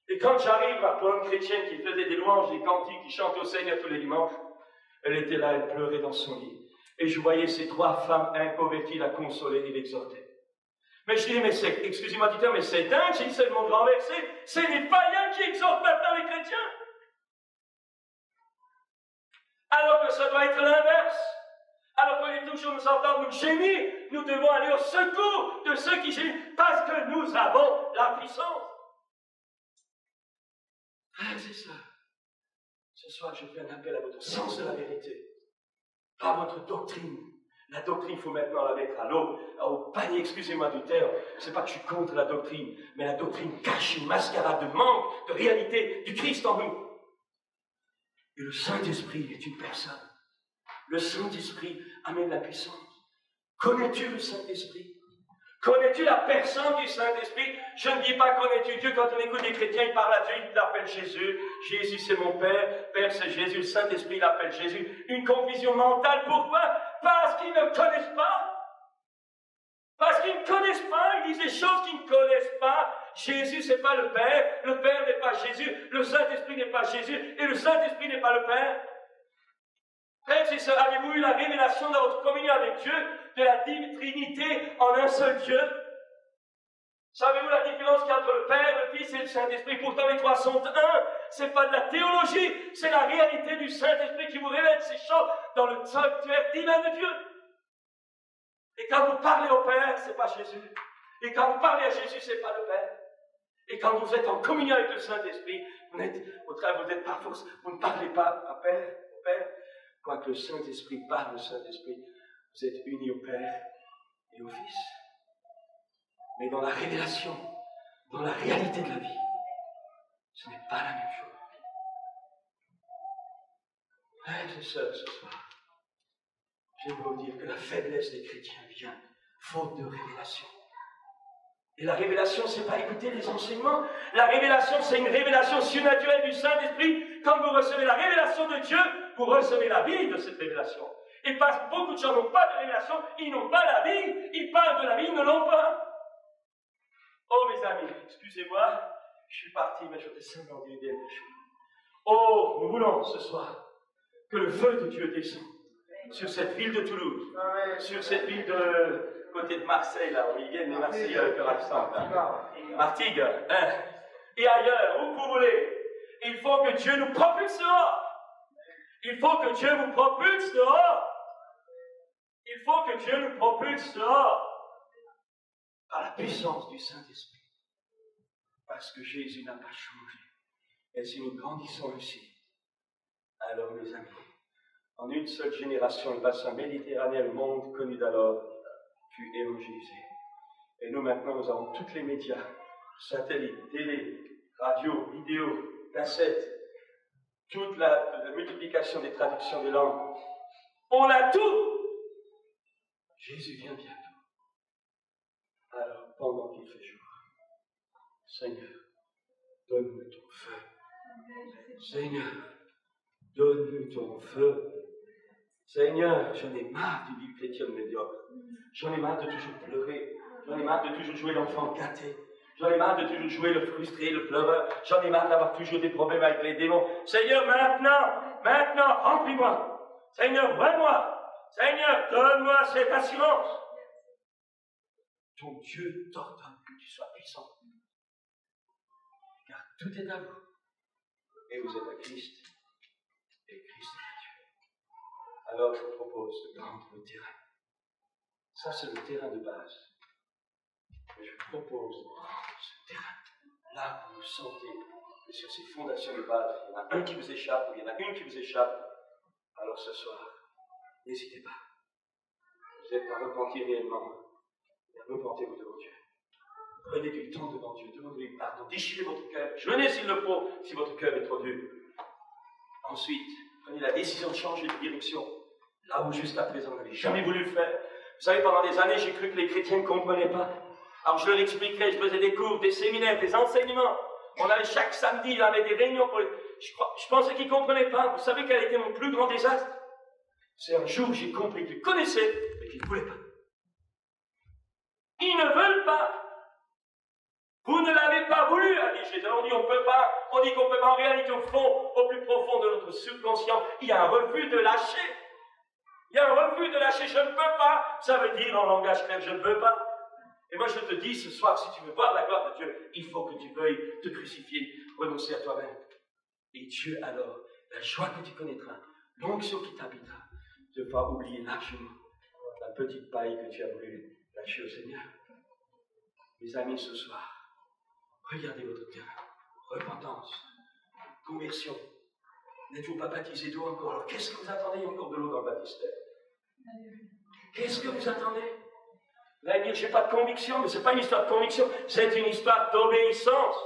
Et quand j'arrive, ma blonde chrétienne qui faisait des louanges, des cantiques, qui chantait au Seigneur tous les dimanches, elle était là, elle pleurait dans son lit. Et je voyais ces 3 femmes inconverties la consoler et l'exhorter. Mais je dis, mais c'est, excusez-moi du terme, mais c'est dingue, j'ai dit, c'est le monde renversé. C'est les païens qui exhortent maintenant les chrétiens. Alors que ça doit être l'inverse. Alors qu'on est toujours nous entendre nous gémir, nous devons aller au secours de ceux qui gémissent parce que nous avons la puissance. Frères et sœurs, ce soir je fais un appel à votre sens de la vérité, pas votre doctrine. La doctrine, il faut maintenant la mettre à l'eau, au panier, excusez-moi du terme. C'est pas que je suis contre la doctrine, mais la doctrine cache une mascarade de manque de réalité du Christ en nous. Et le Saint-Esprit est une personne. Le Saint-Esprit amène la puissance. Connais-tu le Saint-Esprit? Connais-tu la personne du Saint-Esprit? Je ne dis pas connais-tu Dieu. Quand on écoute des chrétiens, ils parlent à Dieu, ils l'appellent Jésus. Jésus, c'est mon Père. Père, c'est Jésus. Le Saint-Esprit l'appelle Jésus. Une confusion mentale. Pourquoi? Parce qu'ils ne connaissent pas. Parce qu'ils ne connaissent pas. Ils disent des choses qu'ils ne connaissent pas. Jésus, c'est pas le Père. Le Père n'est pas Jésus. Le Saint-Esprit n'est pas Jésus. Et le Saint-Esprit n'est pas le Père. Frères et sœurs, avez-vous eu la révélation dans votre communion avec Dieu de la Trinité en un seul Dieu? Savez-vous la différence qu'il y a entre le Père, le Fils et le Saint-Esprit? Pourtant les trois sont un. C'est pas de la théologie, c'est la réalité du Saint-Esprit qui vous révèle ces choses dans le sanctuaire divin de Dieu. Et quand vous parlez au Père, c'est pas Jésus. Et quand vous parlez à Jésus, c'est pas le Père. Et quand vous êtes en communion avec le Saint-Esprit, vous n'êtes pas force, vous ne parlez pas au Père. Quoique le Saint-Esprit parle au Saint-Esprit, vous êtes unis au Père et au Fils. Mais dans la révélation, dans la réalité de la vie, ce n'est pas la même chose. Frères et sœurs, ce soir, j'aimerais vous dire que la faiblesse des chrétiens vient faute de révélation. Et la révélation, c'est pas écouter les enseignements. La révélation, c'est une révélation surnaturelle du Saint-Esprit. Quand vous recevez la révélation de Dieu, vous recevez la vie de cette révélation. Et parce que beaucoup de gens n'ont pas de révélation, ils n'ont pas la vie. Ils parlent de la vie, ils ne l'ont pas. Oh mes amis, excusez-moi, je suis parti, mais je voudrais simplement dire des choses. Oh, nous voulons ce soir que le feu de Dieu descende sur cette ville de Toulouse, sur cette ville de côté de Marseille, là, où ils viennent les Marseillais avec leur accent, là. Martigues, hein, et ailleurs, où vous voulez. Il faut que Dieu nous propulse dehors. Il faut que Dieu nous propulse dehors. Il faut que Dieu nous propulse dehors par la puissance du Saint-Esprit. Parce que Jésus n'a pas changé. Et si nous grandissons ici, alors mes amis, en une seule génération, le bassin méditerranéen, le monde connu d'alors, fut évangélisé. Et nous maintenant, nous avons tous les médias, satellites, télé, radio, vidéo, cassettes, toute la multiplication des traductions des langues. On a tout. Jésus vient bientôt. Alors, pendant qu'il fait jour, Seigneur, donne-nous ton feu. Seigneur, donne-nous ton feu. Seigneur, j'en ai marre du vie chrétienne médiocre. J'en ai marre de toujours pleurer. J'en ai marre de toujours jouer l'enfant gâté. J'en ai marre de toujours jouer le frustré, le pleureur. J'en ai marre d'avoir toujours des problèmes avec les démons. Seigneur, maintenant, remplis-moi. Seigneur, vois-moi. Seigneur, donne-moi cette assurance. Ton Dieu t'ordonne que tu sois puissant. Car tout est à vous. Et vous êtes à Christ. Et Christ est à Dieu. Alors je vous propose de prendre le terrain. Ça, c'est le terrain de base. Et je vous propose de prendre ce terrain. Là, vous sentez que sur ces fondations de base, il y en a un qui vous échappe, ou il y en a une qui vous échappe. Alors ce soir, n'hésitez pas. Vous êtes à repentir réellement. Et repentez-vous devant Dieu. Prenez du temps devant Dieu, demandez-lui pardon, déchirez votre cœur, jeûnez s'il le faut, si votre cœur est trop dur. Ensuite, prenez la décision de changer de direction, là où jusqu'à présent vous n'avez jamais voulu le faire. Vous savez, pendant des années, j'ai cru que les chrétiens ne comprenaient pas. Alors je leur expliquerai, je faisais des cours, des séminaires, des enseignements. On avait chaque samedi, il avait des réunions pour je pensais qu'ils ne comprenaient pas. Vous savez quel était mon plus grand désastre? C'est un jour où j'ai compris qu'ils connaissaient, mais qu'ils ne voulaient pas. Ils ne veulent pas. Vous ne l'avez pas voulu, a dit Jésus. On dit qu'on ne peut pas. On dit qu'on peut pas. En réalité, au fond, au plus profond de notre subconscient, il y a un refus de lâcher. Il y a un refus de lâcher. Je ne peux pas. Ça veut dire en langage clair, je ne veux pas. Et moi, je te dis ce soir, si tu veux voir la gloire de Dieu, il faut que tu veuilles te crucifier, renoncer à toi-même. Et Dieu, alors, la joie que tu connaîtras, l'onction qui t'habitera te fera oublier largement la petite paille que tu as voulu lâcher au Seigneur. Mes amis, ce soir, regardez votre terrain. Repentance, conversion. N'êtes-vous pas baptisé d'eau encore? Alors qu'est-ce que vous attendez encore de l'eau dans le baptistère? Qu'est-ce que vous attendez? Vous allez dire, je n'ai pas de conviction, mais ce n'est pas une histoire de conviction, c'est une histoire d'obéissance.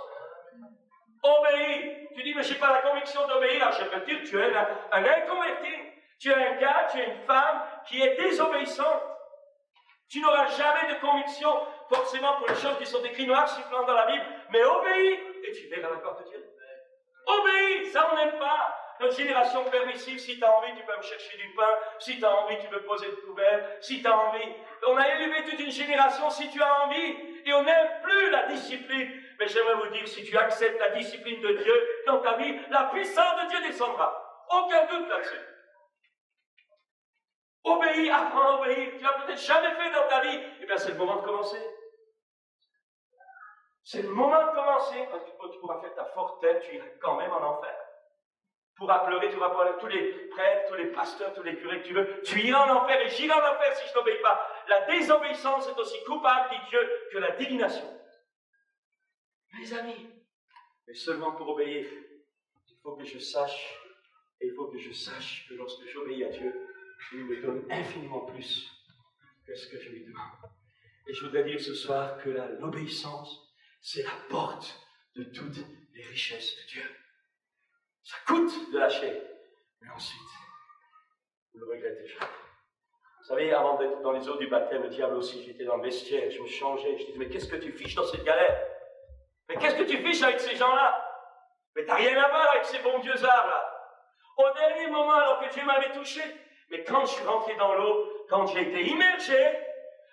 Obéis. Tu dis, mais je n'ai pas la conviction d'obéir. Alors je peux te dire, tu es un inconverti. Tu es un gars, tu es une femme qui est désobéissante. Tu n'auras jamais de conviction, forcément pour les choses qui sont écrites noir sur blanc dans la Bible, mais obéis, et tu verras la gloire de Dieu. Obéis, ça on n'aime pas. Notre génération permissive, si tu as envie, tu peux me chercher du pain, si tu as envie, tu peux poser le couvert, si tu as envie. On a élevé toute une génération, si tu as envie, et on n'aime plus la discipline. Mais j'aimerais vous dire, si tu acceptes la discipline de Dieu dans ta vie, la puissance de Dieu descendra. Aucun doute là-dessus. Obéis, apprends à obéir. Tu n'as peut-être jamais fait dans ta vie. Eh bien, c'est le moment de commencer. C'est le moment de commencer, parce que tu pourras faire ta forte tête, tu iras quand même en enfer. Tu pourras pleurer, tu vas voir tous les prêtres, tous les pasteurs, tous les curés que tu veux. Tu iras en enfer et j'irai en enfer si je n'obéis pas. La désobéissance est aussi coupable, dit Dieu, que la divination. Mes amis, mais seulement pour obéir, il faut que je sache, et il faut que je sache que lorsque j'obéis à Dieu, il me donne infiniment plus que ce que je lui demande. Et je voudrais dire ce soir que l'obéissance, c'est la porte de toutes les richesses de Dieu. Ça coûte de lâcher, mais ensuite, vous le regrettez jamais. Vous savez, avant d'être dans les eaux du baptême, le diable aussi, j'étais dans le vestiaire, je me changeais, je disais, mais qu'est-ce que tu fiches dans cette galère? Mais qu'est-ce que tu fiches avec ces gens-là? Mais t'as rien à voir avec ces bons vieux arts, là. Au dernier moment, alors que Dieu m'avait touché, mais quand je suis rentré dans l'eau, quand j'ai été immergé,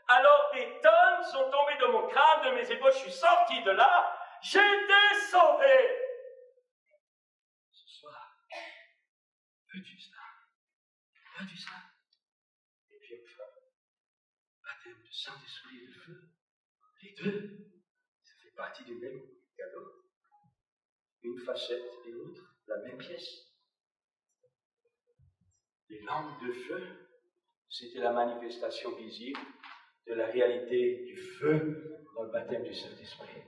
alors des tonnes sont tombées de mon crâne, de mes épaules, je suis sorti de là, j'étais sauvé. Ce soir, veux-tu ça? Veux-tu ça? Et puis enfin, baptême de Saint-Esprit et de feu, les deux, ça fait partie du même cadeau. Une facette et l'autre, la même pièce. Les langues de feu, c'était la manifestation visible de la réalité du feu dans le baptême du Saint-Esprit.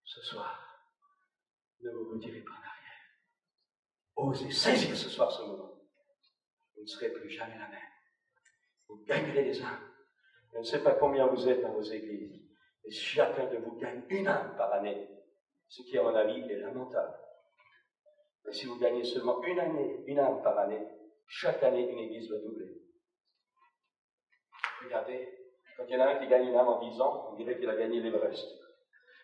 Ce soir, ne vous retirez pas en arrière. Osez saisir ce soir ce moment. Vous ne serez plus jamais la même. Vous gagnerez des âmes. Je ne sais pas combien vous êtes dans vos églises, mais chacun de vous gagne une âme par année, ce qui, à mon avis, est lamentable. Mais si vous gagnez seulement une âme par année, chaque année, une église va doubler. Regardez, quand il y en a un qui gagne une âme en 10 ans, on dirait qu'il a gagné l'Everest.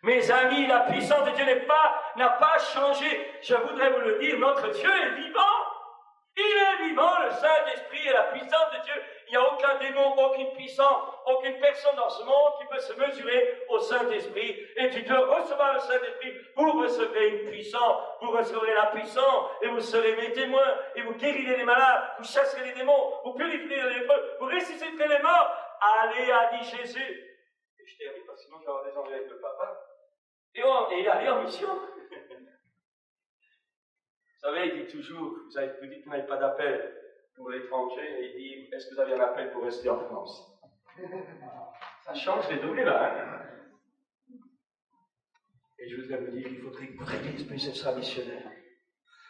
Mes amis, la puissance de Dieu n'a pas changé. Je voudrais vous le dire, notre Dieu est vivant. Il est vivant, le Saint-Esprit et la puissance de Dieu. Il n'y a aucun démon, aucune puissance, aucune personne dans ce monde qui peut se mesurer au Saint-Esprit. Et tu dois recevoir le Saint-Esprit. Vous recevrez une puissance, vous recevrez la puissance, et vous serez mes témoins, et vous guérirez les malades, vous chasserez les démons, vous purifierez les lépreux, vous ressusciterez les morts. Allez, a dit Jésus. Et je termine parce que sinon je vais avoir des ennuis avec le papa. Et il est allé en mission. Vous savez, il dit toujours, vous dites que vous n'avez pas d'appel pour l'étranger, et il dit, est-ce que vous avez un appel pour rester en France? Ça change les données là, hein? Et je voudrais vous dire qu'il faudrait que votre église puisse être missionnaire.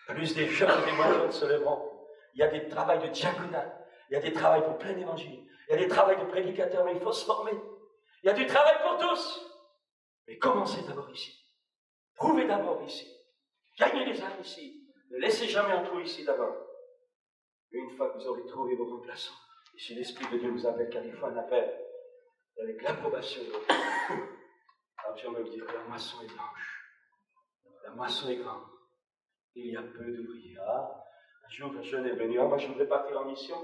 Plus des jeunes et des moins jeunes se lèveront. Il y a des travails de diaconat, il y a des travails pour plein d'évangiles, il y a des travails de prédicateurs, mais il faut se former. Il y a du travail pour tous. Mais commencez d'abord ici. Prouvez d'abord ici. Gagnez les âmes ici. Ne laissez jamais un trou ici d'abord. Et une fois que vous aurez trouvé vos remplaçants, et si l'Esprit de Dieu vous appelle quelquefois un appel, avec l'approbation de votre alors j'aimerais vous dire que la moisson est blanche. La moisson est grande. Il y a peu d'ouvriers. Un jour, un jeune est venu. Moi, je voudrais partir en mission.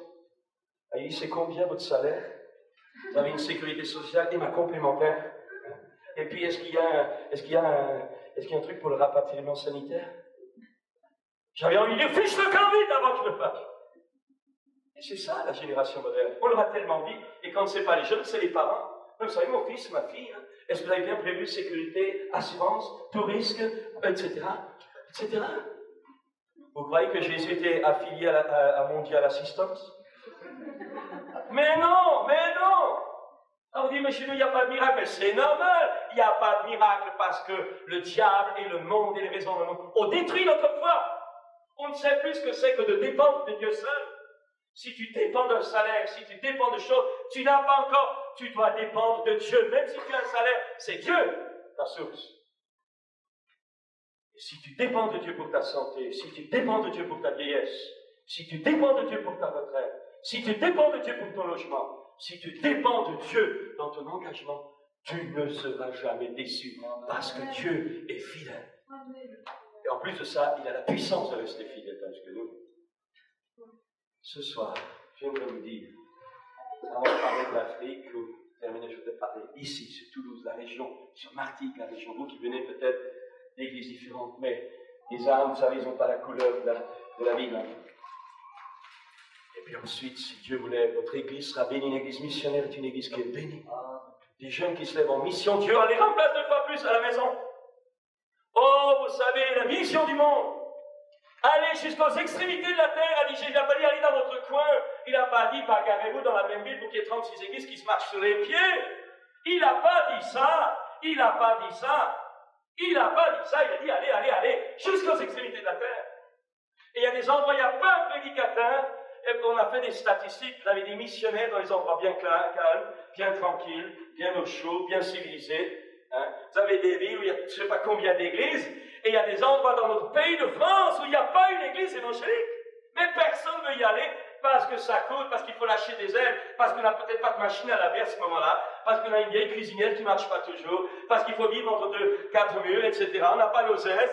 Il dit, c'est combien votre salaire? Vous avez une sécurité sociale et ma complémentaire. Et puis, est-ce qu'il y a un truc pour le rapatriement sanitaire? J'avais envie de dire, fiche le camp vite avant que je me fâche. Et c'est ça, la génération moderne. On leur a tellement dit, et quand ce n'est pas les jeunes, c'est les parents. Vous savez, mon fils, ma fille, est-ce que vous avez bien prévu sécurité, assurance, tout risque, etc., etc. Vous croyez que Jésus était affilié à Mondial Assistance? Mais non, mais non! On dit, mais chez nous, il n'y a pas de miracle. Mais c'est normal, il n'y a pas de miracle parce que le diable et le monde et les raisons du monde ont détruit notre foi. On ne sait plus ce que c'est que de dépendre de Dieu seul. Si tu dépends d'un salaire, si tu dépends de choses, tu n'as pas encore, tu dois dépendre de Dieu. Même si tu as un salaire, c'est Dieu ta source. Et si tu dépends de Dieu pour ta santé, si tu dépends de Dieu pour ta vieillesse, si tu dépends de Dieu pour ta retraite, si tu dépends de Dieu pour ton logement, si tu dépends de Dieu dans ton engagement, tu ne seras jamais déçu parce que Dieu est fidèle. Et en plus de ça, il a la puissance de rester fidèle parce que nous. Ce soir, j'aimerais vous dire, avant de parler de l'Afrique, ou terminer, je voudrais parler ici, sur Toulouse, la région, sur Martigues, la région, vous qui venez peut-être d'églises différentes, mais les âmes, vous savez, ils n'ont pas la couleur de la ville. Et puis ensuite, si Dieu voulait, votre église sera bénie. Une église missionnaire est une église qui est bénie. Des jeunes qui se lèvent en mission, Dieu en les remplace 2 fois plus à la maison. Oh, vous savez, la mission du monde. Allez jusqu'aux extrémités de la terre, a dit Jésus. Il n'a pas dit allez dans votre coin. Il n'a pas dit bagarrez-vous dans la même ville pour qu'il y ait 36 églises qui se marchent sur les pieds. Il n'a pas dit ça. Il n'a pas dit ça. Il n'a pas dit ça. Il a dit allez, jusqu'aux extrémités de la terre. Et il y a des endroits, il n'y a pas un prédicateur. Et on a fait des statistiques, vous avez des missionnaires dans les endroits bien calmes, bien tranquilles, bien au chaud, bien civilisés. Hein. Vous avez des villes où il y a je ne sais pas combien d'églises, et il y a des endroits dans notre pays de France où il n'y a pas une église évangélique. Mais personne ne veut y aller parce que ça coûte, parce qu'il faut lâcher des ailes, parce qu'on n'a peut-être pas de machine à laver à ce moment-là, parce qu'on a une vieille cuisinière qui ne marche pas toujours, parce qu'il faut vivre entre 4 murs, etc. On n'a pas l'oseille,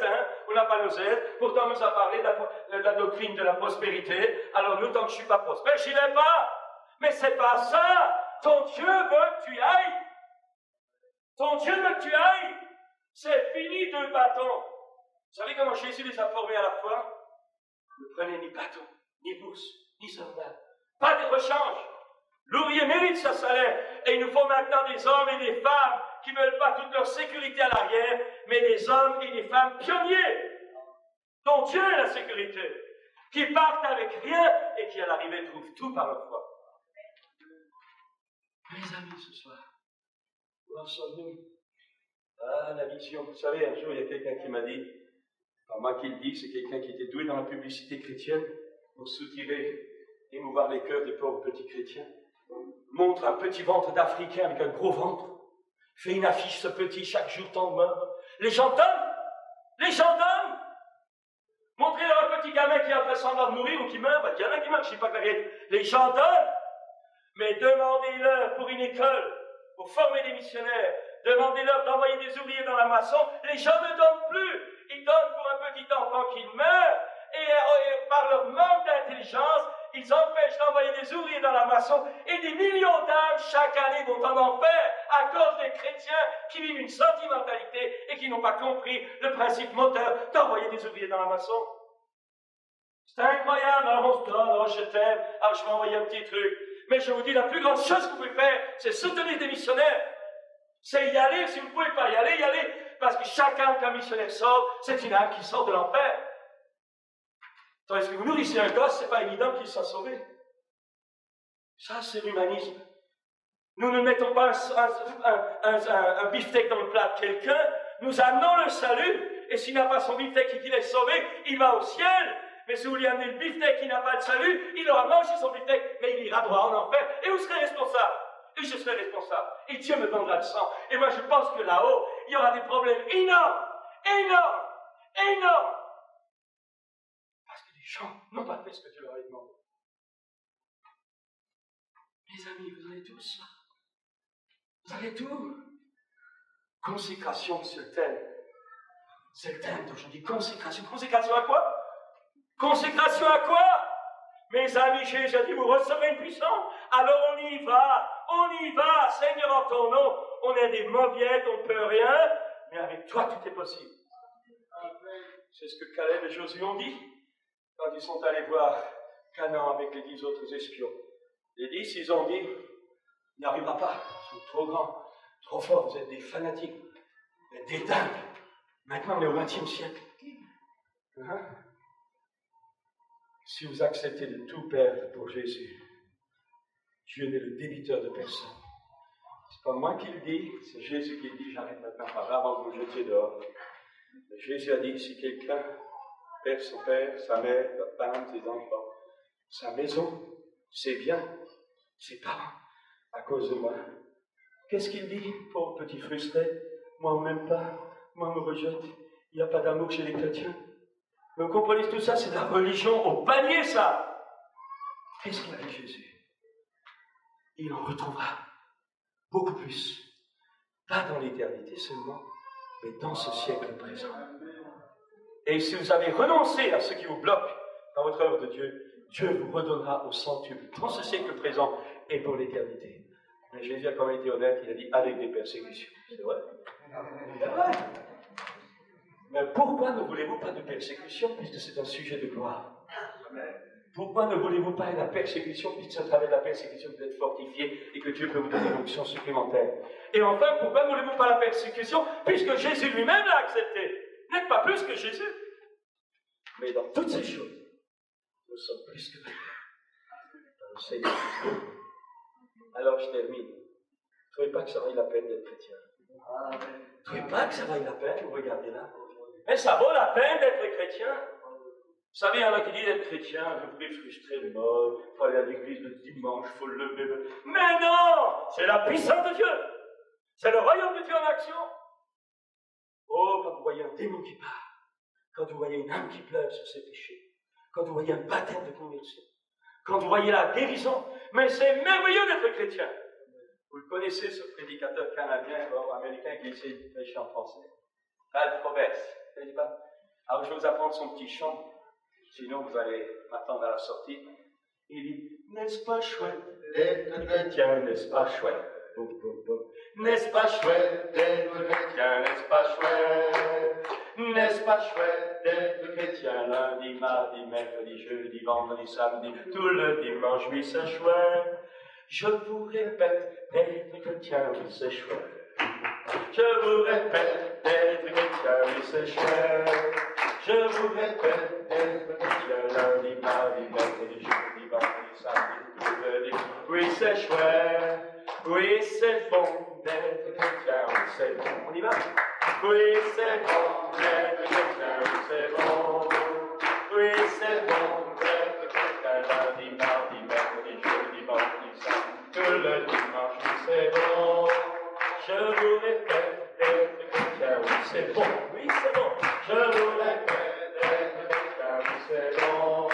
on n'a pas l'oseille. Pourtant, on nous a parlé de la doctrine de la prospérité. Alors nous, tant que je ne suis pas prospère, j'y vais pas. Mais c'est pas ça. Ton Dieu veut que tu ailles. Ton Dieu veut que tu ailles. C'est fini 2 bâtons. Vous savez comment Jésus les a formés à la fois? Ne prenez ni bâton, ni bourse, ni sandales. Pas de rechange. L'ouvrier mérite sa salaire. Et il nous faut maintenant des hommes et des femmes qui ne veulent pas toute leur sécurité à l'arrière, mais des hommes et des femmes pionniers, dont Dieu est la sécurité, qui partent avec rien et qui à l'arrivée trouvent tout par leur foi. Mes amis, ce soir, où en sommes-nous? Ah, la vision. Vous savez, un jour, il y a quelqu'un qui m'a dit, pas moi qui le dis, c'est quelqu'un qui était doué dans la publicité chrétienne pour soutirer, émouvoir les cœurs des pauvres petits chrétiens. Montre un petit ventre d'Africain avec un gros ventre. Fait une affiche, ce petit, chaque jour tant de meurt. Les gens donnent. Les gens donnent. Montrez-leur un petit gamin qui a fait semblant de mourir ou qui meurt. Il y en a qui meurent, je ne sais pas que la réalité. Les gens donnent. Mais demandez-leur pour une école, pour former des missionnaires. Demandez-leur d'envoyer des ouvriers dans la moisson. Les gens ne donnent plus. Ils donnent pour un petit enfant qui meurt. Et par leur manque d'intelligence, ils empêchent d'envoyer des ouvriers dans la moisson. Et des millions d'âmes chaque année vont en enfer à cause des chrétiens qui vivent une sentimentalité et qui n'ont pas compris le principe moteur d'envoyer des ouvriers dans la moisson. C'est incroyable. Alors on se dit, oh, je t'aime, ah, je vais envoyer un petit truc. Mais je vous dis, la plus grande chose que vous pouvez faire, c'est soutenir des missionnaires. C'est y aller. Si vous ne pouvez pas y aller. Parce que chaque âme qu'un missionnaire sort, c'est une âme qui sort de l'enfer. Tandis que vous nourrissez un gosse, c'est pas évident qu'il soit sauvé. Ça, c'est l'humanisme. Nous ne mettons pas un beefsteak dans le plat de quelqu'un, nous amenons le salut, et s'il n'a pas son beefsteak et qu'il est sauvé, il va au ciel. Mais si vous lui amenez le beefsteak qui n'a pas de salut, il aura mangé son beefsteak, mais il ira droit en enfer, et vous serez responsable. Et je serai responsable. Et Dieu me donnera le sang. Et moi, je pense que là-haut, il y aura des problèmes énormes. Parce que les gens n'ont pas fait ce que Dieu leur a demandé. Mes amis, vous avez tout ça. Vous avez tout. Consécration, c'est le thème. C'est le thème d'aujourd'hui. Consécration. Consécration à quoi? Consécration à quoi? Mes amis, Jésus a dit, vous recevrez une puissance. Alors on y va. Seigneur, en ton nom. On est des mauviettes, on ne peut rien. Mais avec toi, tout est possible. C'est ce que Caleb et Josué ont dit quand ils sont allés voir Canaan avec les 10 autres espions. Les 10, ils ont dit, il n'arrivera pas, ils sont trop grands, trop forts, vous êtes des fanatiques, vous êtes des dingues. Maintenant, on est au XXe siècle. Si vous acceptez de tout perdre pour Jésus, Dieu n'est le débiteur de personne. C'est pas moi qui le dis, c'est Jésus qui le dit. J'arrête maintenant par là avant que vous jetiez dehors. Mais Jésus a dit, si quelqu'un perd son père, sa mère, sa femme, ses enfants, sa maison, ses biens, ses parents, à cause de moi, qu'est-ce qu'il dit, pauvre petit frustré? Moi, on m'aime pas, moi, on me rejette, il n'y a pas d'amour chez les chrétiens. Mais vous comprenez, tout ça, c'est de la religion au panier, ça. Qu'est-ce qu'il a dit Jésus? Il en retrouvera beaucoup plus. Pas dans l'éternité seulement, mais dans ce siècle présent. Et si vous avez renoncé à ce qui vous bloque dans votre œuvre de Dieu, Dieu vous redonnera au centuple dans ce siècle présent et pour l'éternité. Mais Jésus a quand même été honnête, il a dit avec des persécutions. C'est vrai? C'est vrai. Mais pourquoi ne voulez-vous pas de persécution puisque c'est un sujet de gloire? Pourquoi ne voulez-vous pas la persécution puisque c'est à travers la persécution que vous êtes fortifié et que Dieu peut vous donner une onction supplémentaire? Et enfin, pourquoi ne voulez-vous pas la persécution puisque Jésus lui-même l'a accepté? N'êtes pas plus que Jésus. Mais dans toutes ces choses, nous sommes plus que dans le Seigneur. Alors je termine. Ne trouvez pas que ça vaille la peine d'être chrétien? Ne trouvez pas que ça vaille la peine? Vous regardez là. Mais ça vaut la peine d'être chrétien. Vous savez, il y en a qui disent d'être chrétien, je suis frustré de mort, il faut aller à l'église le dimanche, il faut le lever. Mais non! C'est la puissance de Dieu! C'est le royaume de Dieu en action! Oh, quand vous voyez un démon qui part, quand vous voyez une âme qui pleure sur ses péchés, quand vous voyez un baptême de conversion, quand vous voyez la guérison, mais c'est merveilleux d'être chrétien! Vous le connaissez, ce prédicateur canadien, américain, qui essaie de prêcher en français. Ralph Roberts, vous ne savez pas? Alors je vais vous apprendre son petit chant. Sinon, vous allez m'attendre à la sortie. Il dit, n'est-ce pas chouette d'être chrétien, n'est-ce pas chouette? N'est-ce pas chouette d'être chrétien, n'est-ce pas chouette? N'est-ce pas chouette d'être chrétien? Lundi, mardi, mercredi, jeudi, vendredi, samedi, tout le dimanche, oui, c'est chouette. Je vous répète, d'être chrétien, oui, c'est chouette. Je vous répète, d'être chrétien, oui, c'est chouette. Je vous répète, d'être chrétien, lundi, mardi, mercredi, jeudi, vendredi, samedi, tout le dimanche. Oui, c'est chouette. Oui, c'est bon d'être chrétien, oui, c'est bon. On y va? Oui, c'est bon d'être chrétien, oui, c'est bon. Oui, c'est bon d'être chrétien, lundi, mardi, mercredi, jeudi, vendredi, samedi, tout le dimanche, oui, c'est bon. Je vous répète, d'être chrétien, oui, c'est bon. Oui, c'est bon. Je vous répète, d'être chrétien, oui, c'est bon.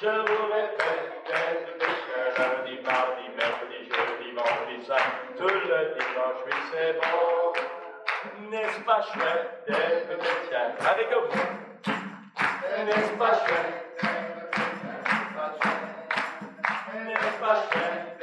Je vous répète, d'être chrétien, lundi, mardi, mercredi, jeudi, vendredi, samedi, tout le dimanche, oui, c'est bon. N'est-ce pas chouette d'être chrétien? Avec vous. N'est-ce pas chouette? N'est-ce pas chouette?